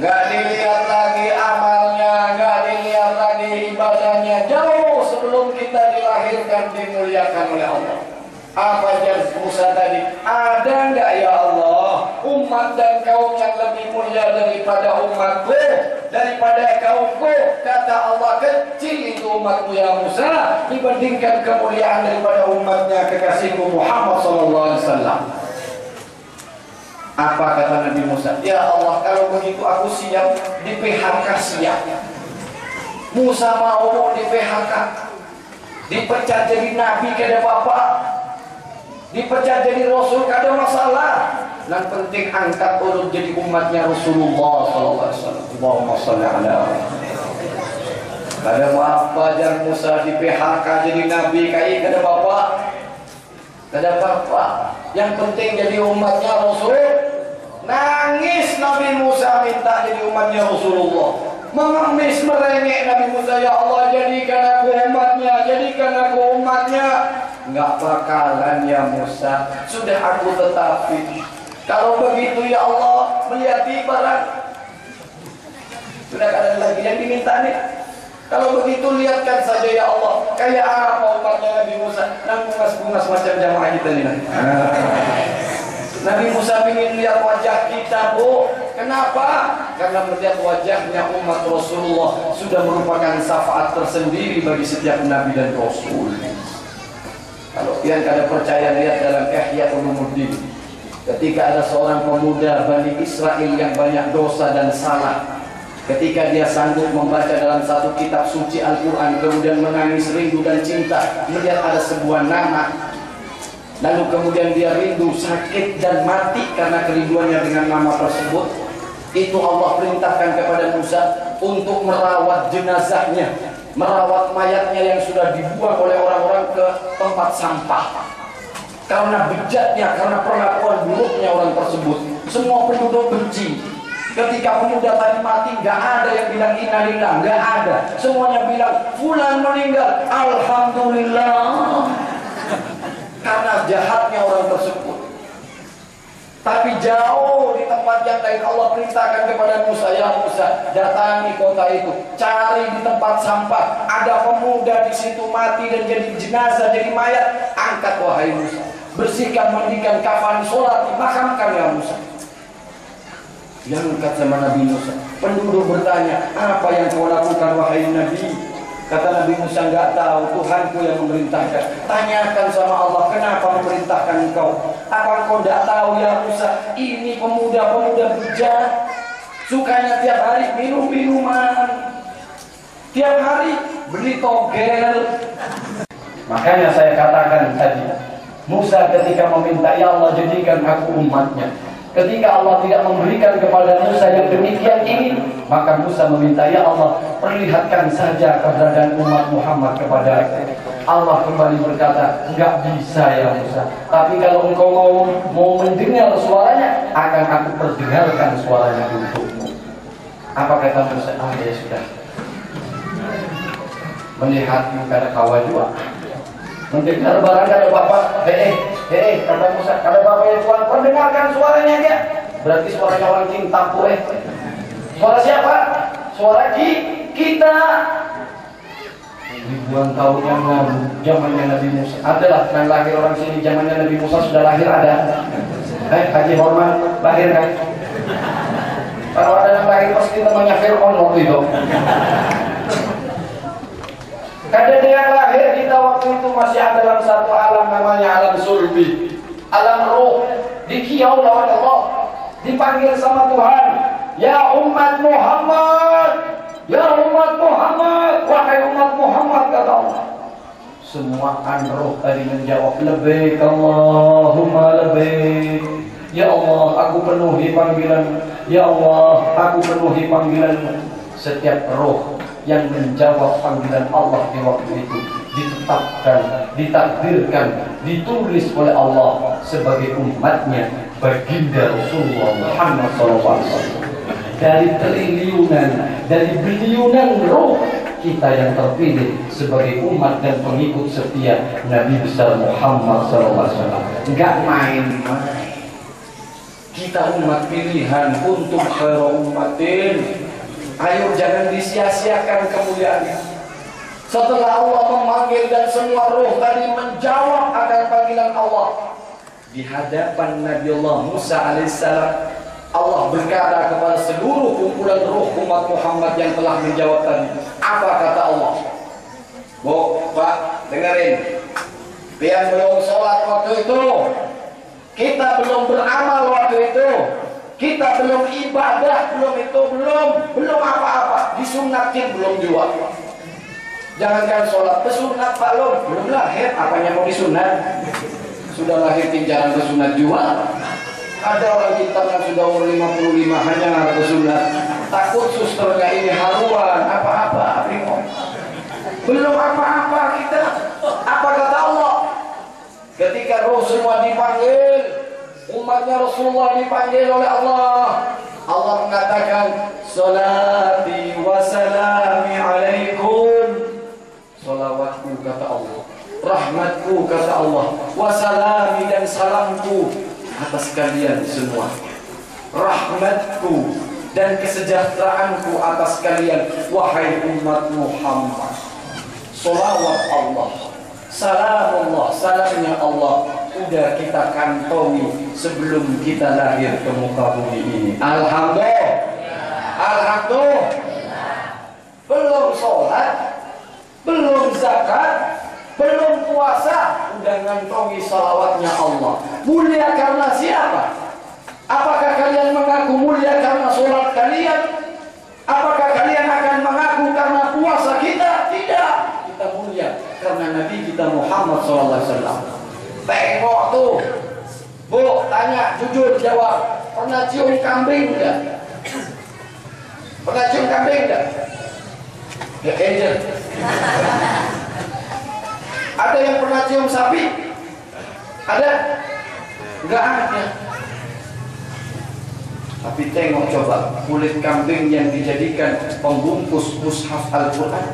Nggak dilihat lagi amalnya, nggak dilihat lagi ibadahnya. Jauh sebelum kita dilahirkan dimuliakan oleh Allah. Apa yang Musa tadi? Ada nggak ya Allah umat dan kaum yang lebih mulia daripada umatku, daripada kaumku? Kata Allah, kecil itu umatmu ya Musa dibandingkan kemuliaan daripada umatnya kekasihku Muhammad SAW. Apa kata Nabi Musa? Ya Allah, kalau begitu aku siap di PHK, siap. Musa mau di PHK, dipecat jadi nabi kada apa-apa, dipecat jadi rasul kada masalah. Yang penting angkat urut jadi umatnya Rasulullah SAW. Allahumma sholli ala. Kada apa jar Musa di PHK jadi nabi kai kada apa-apa, kada apa-apa. Yang penting jadi umatnya Rasul. Nangis Nabi Musa minta jadi umatnya Rasulullah. Mengemis merengek Nabi Musa, ya Allah jadikan aku umatnya, jadikan aku umatnya. Enggak bakalan ya Musa, sudah aku tetapi. Kalau begitu ya Allah, melihat barang sudah ada lagi yang diminta nih. Kalau begitu lihatkan saja ya Allah, kayak apa umatnya Nabi Musa, bungas-bungas macam jamaah kita ini. Nabi Musa ingin lihat wajah kita, Bu. Kenapa? Karena melihat wajahnya umat Rasulullah sudah merupakan syafaat tersendiri bagi setiap Nabi dan Rasul. Kalau yang kada percaya, lihat dalam Ihya Ulumuddin. Ketika ada seorang pemuda Bani Israel yang banyak dosa dan salah, ketika dia sanggup membaca dalam satu kitab suci Al-Quran, kemudian menangis rindu dan cinta melihat ada sebuah nama, lalu kemudian dia rindu, sakit dan mati karena kerinduannya dengan nama tersebut, itu Allah perintahkan kepada Musa untuk merawat jenazahnya, merawat mayatnya yang sudah dibuang oleh orang-orang ke tempat sampah. Karena bejatnya, karena perlakuan buruknya orang tersebut, semua penduduk benci. Ketika pemuda tadi mati, nggak ada yang bilang innalillah, nggak ada. Semuanya bilang fulan meninggal, alhamdulillah. Karena jahatnya orang tersebut. Tapi jauh di tempat yang lain Allah perintahkan kepada Musa, ya Musa, datangi kota itu, cari di tempat sampah, ada pemuda di situ mati dan jadi jenazah, jadi mayat, angkat wahai Musa, bersihkan, mandikan, kafani, sholat, dimakamkan ya Musa. Yang angkat sama Nabi Musa. Penduduk bertanya, apa yang kau lakukan wahai Nabi? Kata Nabi Musa, nggak tahu, Tuhanku yang memerintahkan. Tanyakan sama Allah, kenapa memerintahkan engkau? Apa engkau nggak tahu ya Musa? Ini pemuda-pemuda bejat, sukanya tiap hari minum minuman, tiap hari beli togel. Makanya saya katakan tadi, Musa ketika meminta, ya Allah jadikan aku umatnya. Ketika Allah tidak memberikan kepada Musa yang demikian ini, maka Musa meminta, ya Allah perlihatkan saja keberadaan umat Muhammad kepada aku. Allah kembali berkata, enggak bisa ya Musa, tapi kalau engkau mau mendengar suaranya, akan aku perdengarkan suaranya untukmu. Apa kata Musa? Ya sudah, melihat kada kawan juga, mendengar barang kada bapak, kata Musa, kada bapak yang Tuhan, perdengarkan suaranya dia. Berarti suaranya orang cinta Suara siapa? Suara kita. Ribuan tahun yang lalu, zamannya Nabi Musa. Adalah yang lahir orang sini, zamannya Nabi Musa sudah lahir ada. Haji Hormat lahir kan? Kalau ada yang lahir pasti temannya Fir'aun waktu itu. Kada dia yang lahir, kita waktu itu masih ada dalam satu alam namanya alam sulbi, alam roh, dikiau lawan Allah, dipanggil sama Tuhan, ya umat Muhammad, ya umat Muhammad, wahai umat Muhammad, kata Allah. Semua roh tadi menjawab, labbaik Allahumma labbaik, ya Allah aku penuhi panggilan, ya Allah aku penuhi panggilan. Setiap roh yang menjawab panggilan Allah di waktu itu ditetapkan, ditakdirkan, ditulis oleh Allah sebagai umatnya baginda Rasulullah Muhammad SAW. Dari triliunan, dari biliunan roh, kita yang terpilih sebagai umat dan pengikut setia Nabi besar Muhammad SAW. Enggak main-main. Kita umat pilihan untuk khairu ummatin. Ayo jangan disia-siakan kemuliaannya. Setelah Allah memanggil dan semua roh tadi menjawab akan panggilan Allah, di hadapan Nabi Allah Musa alaihissalam, Allah berkata kepada seluruh kumpulan roh umat Muhammad yang telah menjawab tadi. Apa kata Allah? Bu, Pak, dengerin. Yang belum sholat waktu itu, kita belum beramal waktu itu, kita belum ibadah, belum apa-apa, disunnatin belum juga. Jangankan sholat, pesunat belum lahir, apanya mau disunat? Sudah lahir tinjakan pesunat juga. Ada orang kita yang sudah umur 55 hanya pesunat, takut susternya ini haruan, apa-apa, belum apa-apa kita. Apa kata Allah? Ketika roh semua dipanggil, umatnya Rasulullah dipanggil oleh Allah, Allah mengatakan, salati wa salami alaikum. Salawatku kata Allah, rahmatku kata Allah, wa salami dan salamku atas kalian semua. Rahmatku dan kesejahteraanku atas kalian, wahai umat Muhammad. Salawat Allah, salamullah, salamnya Allah udah kita kantongi sebelum kita lahir ke muka bumi ini. Alhamdulillah. Belum sholat, belum zakat, belum puasa, udah ngantongi salawatnya Allah. Mulia karena siapa? Apakah kalian mengaku mulia karena sholat kalian? Apakah kalian akan mengaku karena puasa kita? Tidak. Kita mulia karena Nabi kita Muhammad SAW. Tengok tuh, Bu, tanya, jujur jawab. Pernah cium kambing enggak? Pernah cium kambing enggak? Ya, angel. Ada yang pernah cium sapi? Ada? Enggak ada. Tapi tengok coba kulit kambing yang dijadikan pembungkus mushaf Al-Quran,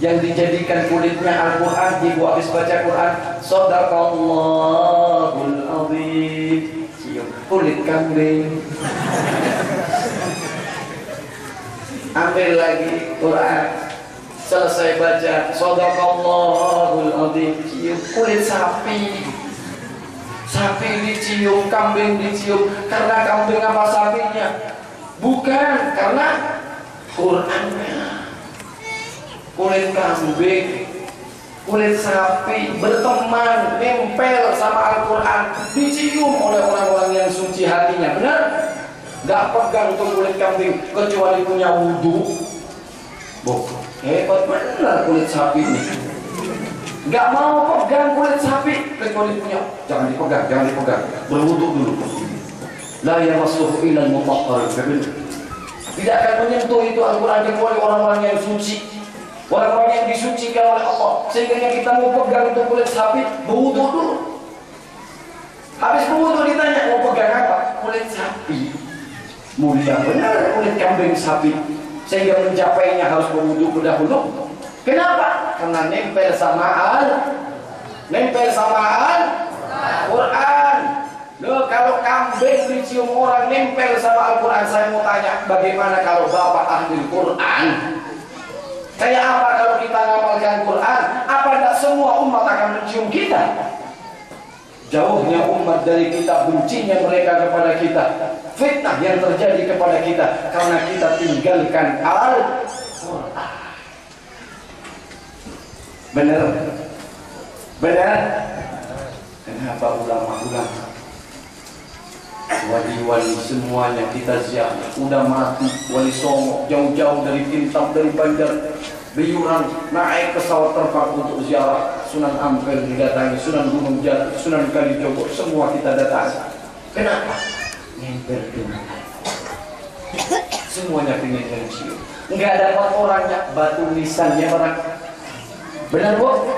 yang dijadikan kulitnya Al-Quran, ibu habis baca Quran, Shadaqallahul Azim, cium kulit kambing. Ambil lagi Quran, selesai baca Shadaqallahul Azim, cium kulit sapi. Sapi dicium, kambing dicium. Karena kambing apa sapinya? Bukan, karena Qurannya. Kulit kambing, kulit sapi berteman, nempel sama Al-Quran, dicium oleh orang-orang yang suci hatinya. Benar? Gak pegang tuh kulit kambing kecuali punya wudhu. Hebat benar kulit sapi ini. Gak mau pegang kulit sapi kecuali punya. Jangan dipegang, jangan dipegang. Berwudhu dulu. La yamassuhu illal mutahhar. Tidak akan menyentuh itu Al-Quran kecuali orang-orang yang suci, orang-orang yang disucikan oleh Allah. Sehingga kita mau pegang itu kulit sapi, berwudhu dulu. Habis berwudhu ditanya mau pegang apa? Kulit sapi. Mulia benar kulit kambing sapi. Sehingga mencapainya harus berwudhu dahulu. Kenapa? Karena nempel sama Al-Quran. Loh, kalau kambing dicium orang nempel sama Al-Quran, saya mau tanya, bagaimana kalau Bapak ahli Quran? Kayak apa kalau kita ngamalkan Quran? Apa tidak semua umat akan mencium kita? Jauhnya umat dari kita, bencinya mereka kepada kita, fitnah yang terjadi kepada kita karena kita tinggalkan Al-Quran. Benar? Kenapa ulama-ulama, wali-wali semuanya kita ziarah? Udah mati, Wali Songo jauh-jauh dari Tintang, dari Banjar, Beyuran, naik pesawat terbang untuk ziarah. Sunan Ampel didatangi, Sunan Gunung Jati, Sunan Kalijogo, semua kita datangi. Kenapa? Nempel dengan semuanya pengen mencium. Enggak dapat orangnya, batu nisannya orang. Benar Bu?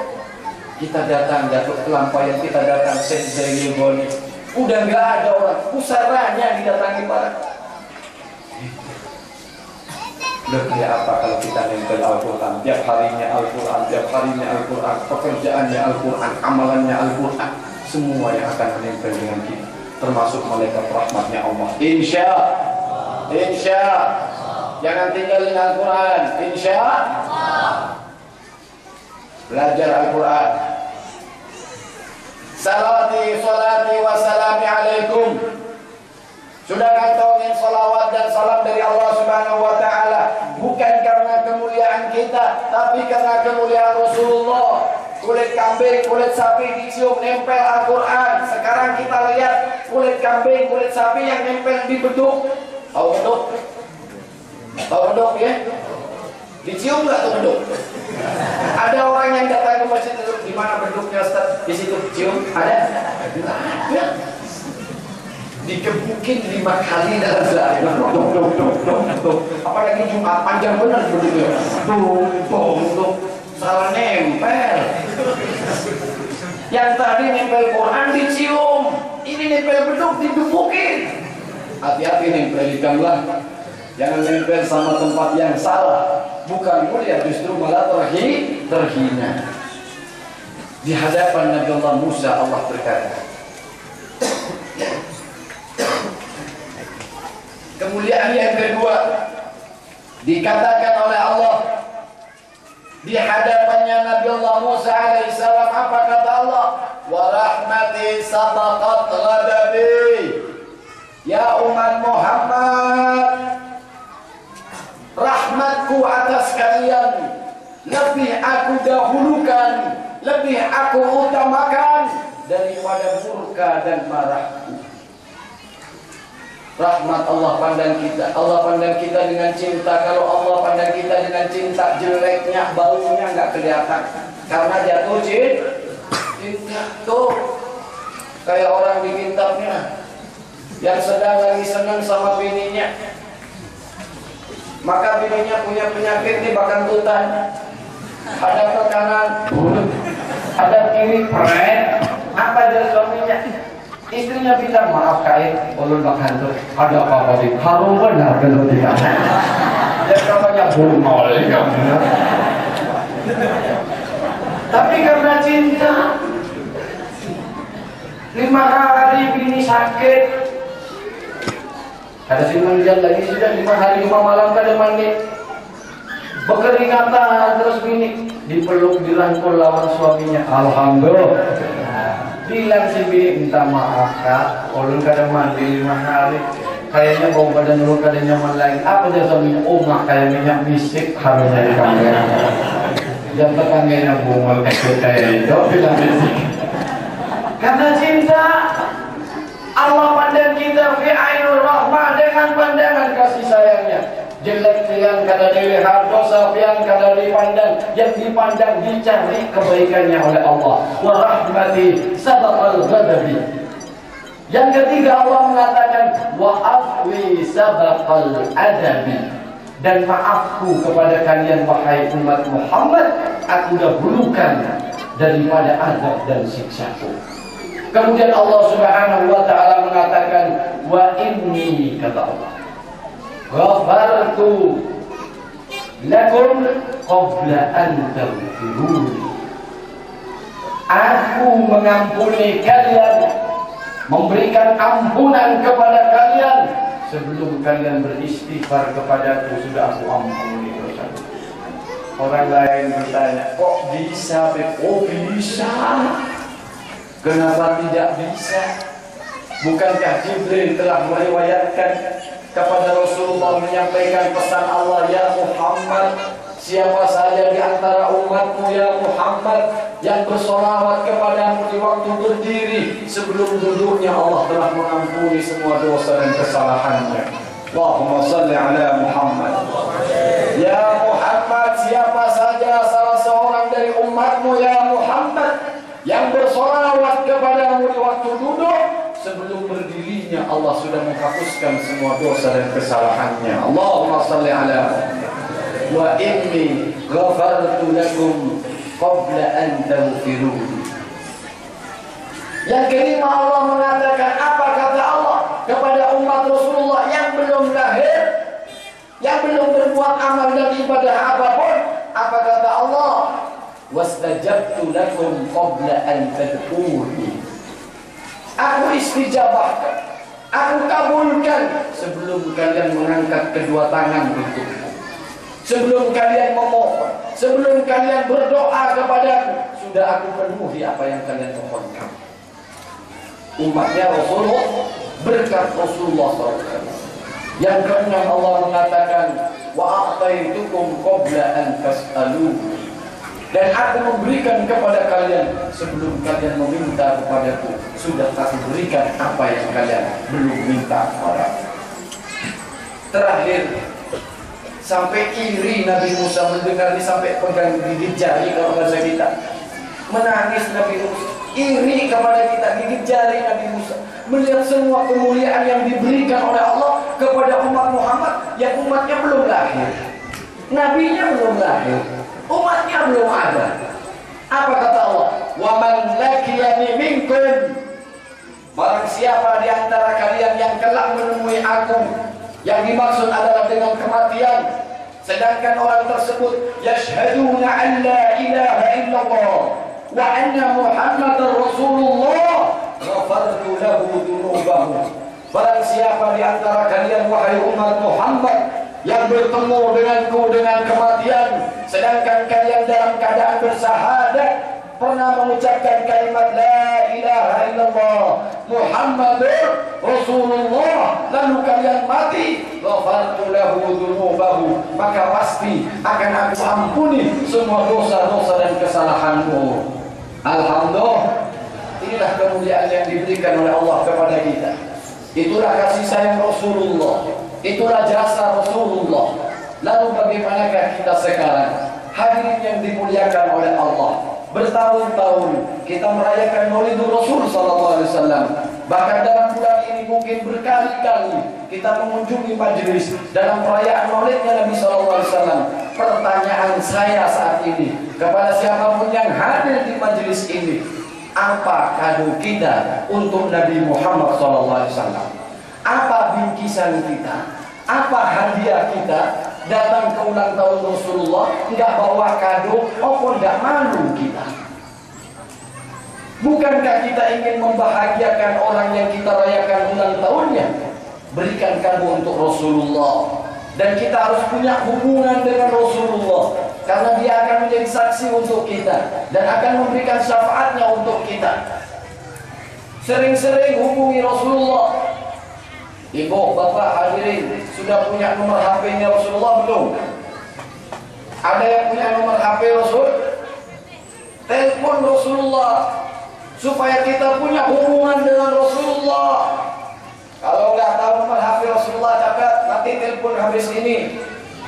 Kita datang, Datuk Kelampayan, kita datang Syekh Zainul Boni. Udah nggak ada orang, pusaranya didatangi para. Udah kayak apa kalau kita nempel Al-Quran? Tiap harinya Al-Quran, tiap harinya Al-Quran, pekerjaannya Al-Quran, amalannya Al-Quran. Semua yang akan menempel dengan kita, termasuk malaikat rahmatnya Allah. Insya. Jangan tinggalin Al-Quran. Insya. Belajar Al-Quran. Salati wa salami alaikum. Sudah kantongin salawat dan salam dari Allah Subhanahu wa ta'ala, bukan karena kemuliaan kita, tapi karena kemuliaan Rasulullah. Kulit kambing, kulit sapi dicium nempel Al-Quran. Sekarang kita lihat kulit kambing, kulit sapi yang nempel di beduk. Tahu beduk? Tahu beduk ya? Dicium nggak tuh beduk? Ada orang yang datang ke masjid itu, di mana beduknya Ustaz? Di situ cium, ada? Ada. Dikebukin 5 kali dalam sehari. Apalagi Jumat panjang benar beduknya. Salah nempel. Yang tadi nempel Quran dicium, ini nempel beduk dikebukin. Hati-hati nempel di gangguan. Jangan nempel sama tempat yang salah. Bukan mulia, justru malah terhina. Di hadapan Nabi Allah Musa, Allah berkata, Kemuliaan yang kedua dikatakan oleh Allah di hadapannya Nabi Allah Musa alaihissalam, apa kata Allah? Wa rahmati sabaqat ghadabi. Ya umat Muhammad, rahmatku atas kalian lebih aku dahulukan, lebih aku utamakan daripada murka dan marahku. Rahmat Allah pandang kita. Allah pandang kita dengan cinta. Kalau Allah pandang kita dengan cinta, jeleknya, baunya nggak kelihatan. Karena jatuh cinta. Tuh kayak orang di kitabnya yang sedang lagi senang sama bininya, maka bininya punya penyakit di bakantutan. Ada ke kanan, ada kiri, apa dari suaminya? Istrinya bilang, maaf kait, ulun bakantu, ada apa tadi? Harum benar kalau tidak. Dia namanya burmal, tapi karena cinta, 5 hari bini sakit. Ada si manjat lagi sudah 5 hari 5 malam kada mandi. Berkeringatan terus bini dipeluk dirangkul lawan suaminya. Alhamdulillah. Bilang si bini, minta maaf kak, ulun kada mandi 5 hari. Kayaknya bau badan ulun kada nyaman lagi. Apa dia suaminya? Oh mak kayak minyak misik harusnya di kamera. Jam tetangganya bungal kecil kayak itu bilang misik. Karena cinta, Allah pandang kita fi ainur rahmah dengan pandangan kasih sayangnya. Jelek pian kada dilihat, dosa pian kada dipandang, yang dipandang dicari kebaikannya oleh Allah. Wa rahmati sabaqal ghadabi. Yang ketiga Allah mengatakan wa afwi sabaqal adabi. Dan maafku kepada kalian wahai umat Muhammad, aku dahulukan daripada azab dan siksaku. Kemudian Allah Subhanahu wa taala mengatakan wa inni, kata Allah, ghafartu lakum qabla an taghfiruni. Aku mengampuni kalian, memberikan ampunan kepada kalian sebelum kalian beristighfar kepadaku, sudah aku ampuni dosa. Orang lain bertanya, kok bisa? Oh bisa. Kenapa tidak bisa? Bukankah Jibril telah meriwayatkan kepada Rasulullah menyampaikan pesan Allah, ya Muhammad, siapa saja di antara umatmu ya Muhammad yang bersolawat kepadamu di waktu berdiri sebelum duduknya, Allah telah mengampuni semua dosa dan kesalahannya. Allahumma salli ala Muhammad. Ya Muhammad, siapa saja salah seorang dari umatmu ya Muhammad yang bersolawat kepadamu di waktu duduk, sebelum berdirinya Allah sudah menghapuskan semua dosa dan kesalahannya. Allahumma salli ala wa inni ghafartu lakum qabla an taghfiruni. Yang kelima Allah mengatakan, apa kata Allah kepada umat Rasulullah yang belum lahir, yang belum berbuat amal dan ibadah apapun? Apa kata Allah? Wastajabtu lakum qabla an tad'uni. Aku istijabahkan, aku kabulkan sebelum kalian mengangkat kedua tangan untukku, sebelum kalian memohon, sebelum kalian berdoa kepadaku, sudah aku penuhi apa yang kalian mohonkan. Umatnya Rasulullah, berkat Rasulullah SAW. Yang keenam Allah mengatakan wa a'taitukum qabla an tas'aluni. Dan aku memberikan kepada kalian sebelum kalian meminta kepadaku, sudah aku berikan apa yang kalian belum minta kepadaku. Terakhir, sampai iri Nabi Musa mendengar ini, sampai pegang gigit jari kalau bahasa kita. Menangis Nabi Musa, iri kepada kita, gigit jari Nabi Musa, melihat semua kemuliaan yang diberikan oleh Allah kepada umat Muhammad yang umatnya belum lahir, nabinya belum lahir, umatnya belum ada. Apa kata Allah? Wa man laqiyani minkum, barang siapa di antara kalian yang kelak menemui aku, yang dimaksud adalah dengan kematian, sedangkan orang tersebut yashhaduna an la ilaha illallah wa anna Muhammadar Rasulullah, ghafartu lahu dhunubahu. Barang siapa di antara kalian wahai umat Muhammad yang bertemu denganku dengan kematian, sedangkan kalian dalam keadaan bersahadat, pernah mengucapkan kalimat la ilaha illallah Muhammadur Rasulullah, lalu kalian mati, ghafartu lahu dzunubahu, maka pasti akan aku ampuni semua dosa-dosa dan kesalahanmu. Alhamdulillah, inilah kemuliaan yang diberikan oleh Allah kepada kita. Itulah kasih sayang Rasulullah, itulah jasa Rasulullah. Lalu bagaimanakah kita sekarang? Hadirin yang dimuliakan oleh Allah, bertahun-tahun kita merayakan Maulidur Rasul sallallahu alaihi wasallam. Bahkan dalam bulan ini mungkin berkali-kali kita mengunjungi majelis dalam perayaan Maulidnya Nabi sallallahu alaihi wasallam. Pertanyaan saya saat ini kepada siapapun yang hadir di majelis ini, apa kado kita untuk Nabi Muhammad SAW? Apa bingkisan kita? Apa hadiah kita datang ke ulang tahun Rasulullah? Tidak bawa kado, maupun tidak malu kita. Bukankah kita ingin membahagiakan orang yang kita rayakan ulang tahunnya? Berikan kado untuk Rasulullah. Dan kita harus punya hubungan dengan Rasulullah, karena dia akan menjadi saksi untuk kita dan akan memberikan syafaatnya untuk kita. Sering-sering hubungi Rasulullah. Ibu, bapak hadirin, sudah punya nomor HP-nya Rasulullah belum? Ada yang punya nomor HP Rasul? Telepon Rasulullah supaya kita punya hubungan dengan Rasulullah. Kalau nggak tahu nomor HP Rasulullah, catat, nanti telepon habis ini.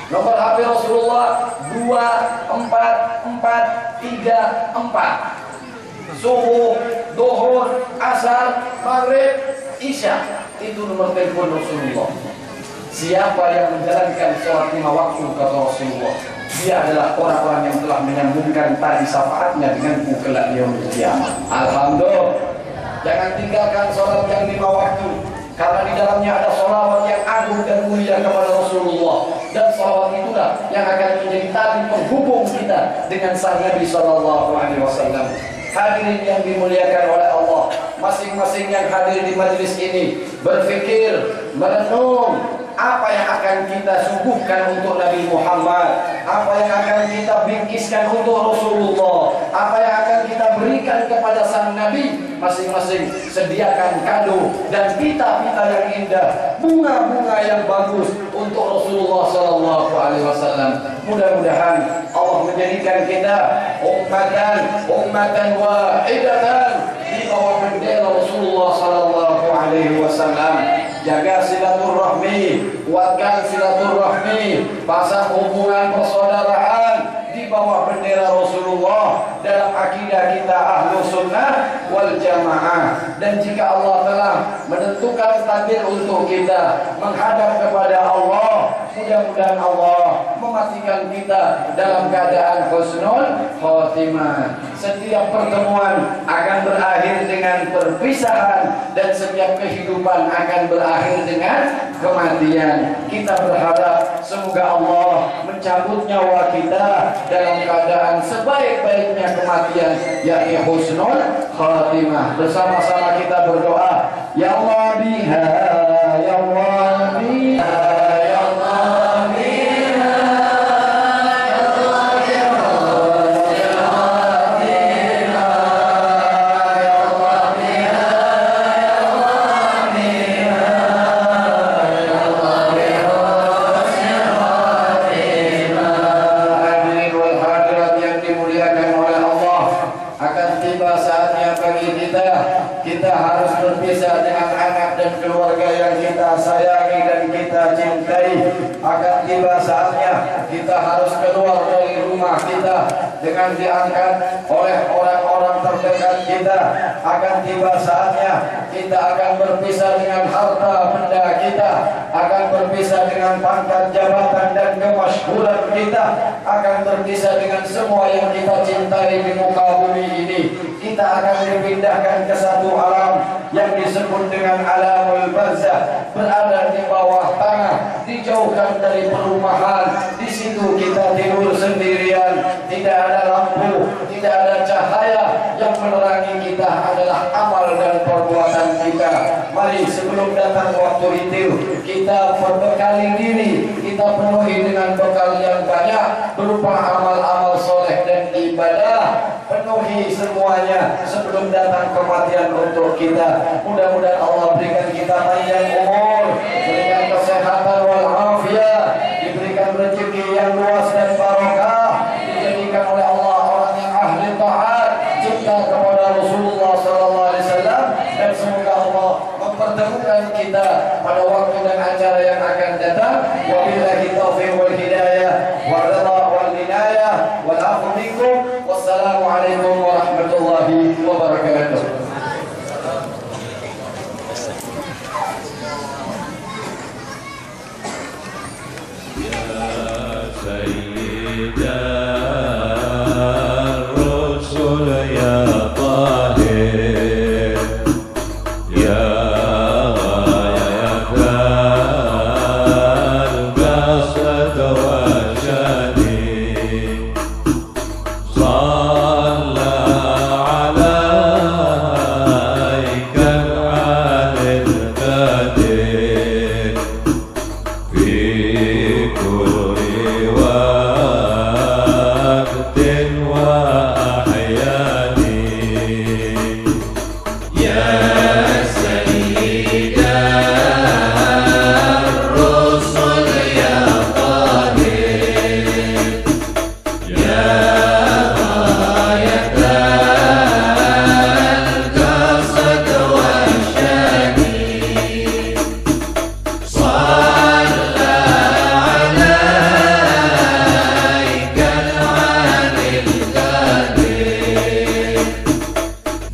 Nomor HP Rasulullah 244334. Subuh, duhur, asar, maghrib, isya. Itu nomor telepon Rasulullah. Siapa yang menjalankan sholat 5 waktu kata Rasulullah, dia adalah orang-orang yang telah menyambungkan tali syafaatnya denganku kelak yaumul qiyamah. Alhamdulillah. Jangan tinggalkan sholat yang 5 waktu, karena di dalamnya ada sholawat yang agung dan mulia kepada Rasulullah. Dan sholawat itulah yang akan menjadi tali penghubung kita dengan sang Nabi Sallallahu Alaihi Wasallam. Hadirin yang dimuliakan oleh Allah, masing-masing yang hadir di majelis ini berpikir, merenung, apa yang akan kita suguhkan untuk Nabi Muhammad, apa yang akan kita bingkiskan untuk Rasulullah, apa yang akan kita berikan kepada sang Nabi. Masing-masing sediakan kado dan pita-pita yang indah, bunga-bunga yang bagus untuk Rasulullah Sallallahu Alaihi Wasallam. Mudah-mudahan Allah menjadikan kita ummatan wahidatan di bawah bendera Rasulullah Sallallahu Alaihi Wasallam. Jaga silaturahmi, kuatkan silaturahmi, pasang hubungan persaudaraan di bawah bendera Rasulullah dalam akidah kita Ahlus Sunnah wal Jamaah. Dan jika Allah telah menentukan takdir untuk kita menghadap kepada Allah, mudah-mudahan Allah mematikan kita dalam keadaan husnul khotimah. Setiap pertemuan akan berakhir dengan perpisahan, dan setiap kehidupan akan berakhir dengan kematian. Kita berharap semoga Allah mencabut nyawa kita dalam keadaan sebaik-baiknya kematian, yakni husnul khatimah. Bersama-sama kita berdoa, ya Allah biha, ya Allah biha, ya Allah biha, ya Allah biha, ya Allah biha, ya Allah biha, ya Allah biha, ya Allah biha. Hadirin wal hadirat yang dimuliakan oleh Allah, akan tiba saatnya bagi kita harus berpisah dengan anak dan keluarga yang kita sayangi dan kita cintai. Akan tiba saatnya kita harus keluar dari rumah kita dengan diangkat oleh orang-orang terdekat kita. Akan tiba saatnya kita akan berpisah dengan harta benda kita, akan berpisah dengan pangkat jabatan dan kemasyhuran kita, akan berpisah dengan semua yang kita cintai di muka bumi ini. Kita akan dipindahkan ke satu alam yang disebut dengan alamul barzah, berada di bawah tanah, dijauhkan dari perumahan. Di situ kita tidur sendirian, tidak ada lampu, tidak ada cahaya. Yang menerangi kita adalah amal dan perbuatan kita. mari sebelum datang waktu itu kita berbekali diri, kita penuhi dengan bekal yang banyak berupa amal-amal soleh dan ibadah. Penuhi semuanya sebelum datang kematian untuk kita. Mudah-mudahan Allah berikan kita panjang umur, berikan kesehatan wal afiat, diberikan rezeki yang luas dan barokah, dijadikan oleh Allah orang yang ahli taat, cinta kepada Rasulullah SAW, dan semoga Allah mempertemukan kita pada waktu dan acara yang akan datang. Wabillahi taufiq wal hidayah wal ridha wal inayah wal afu minkum. Wassalamualaikum warahmatullahi wabarakatuh.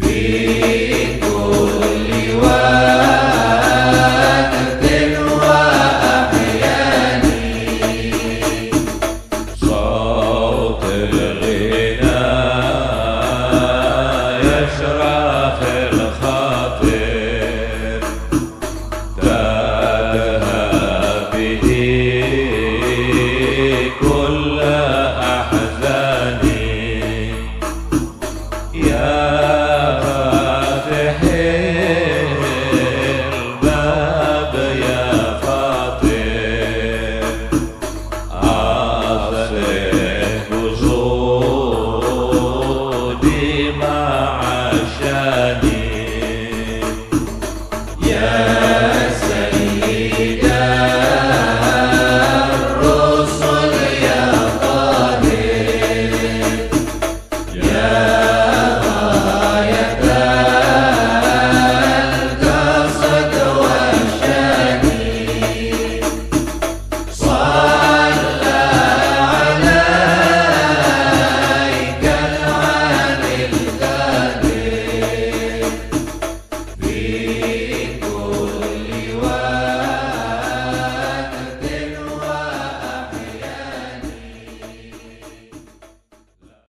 Be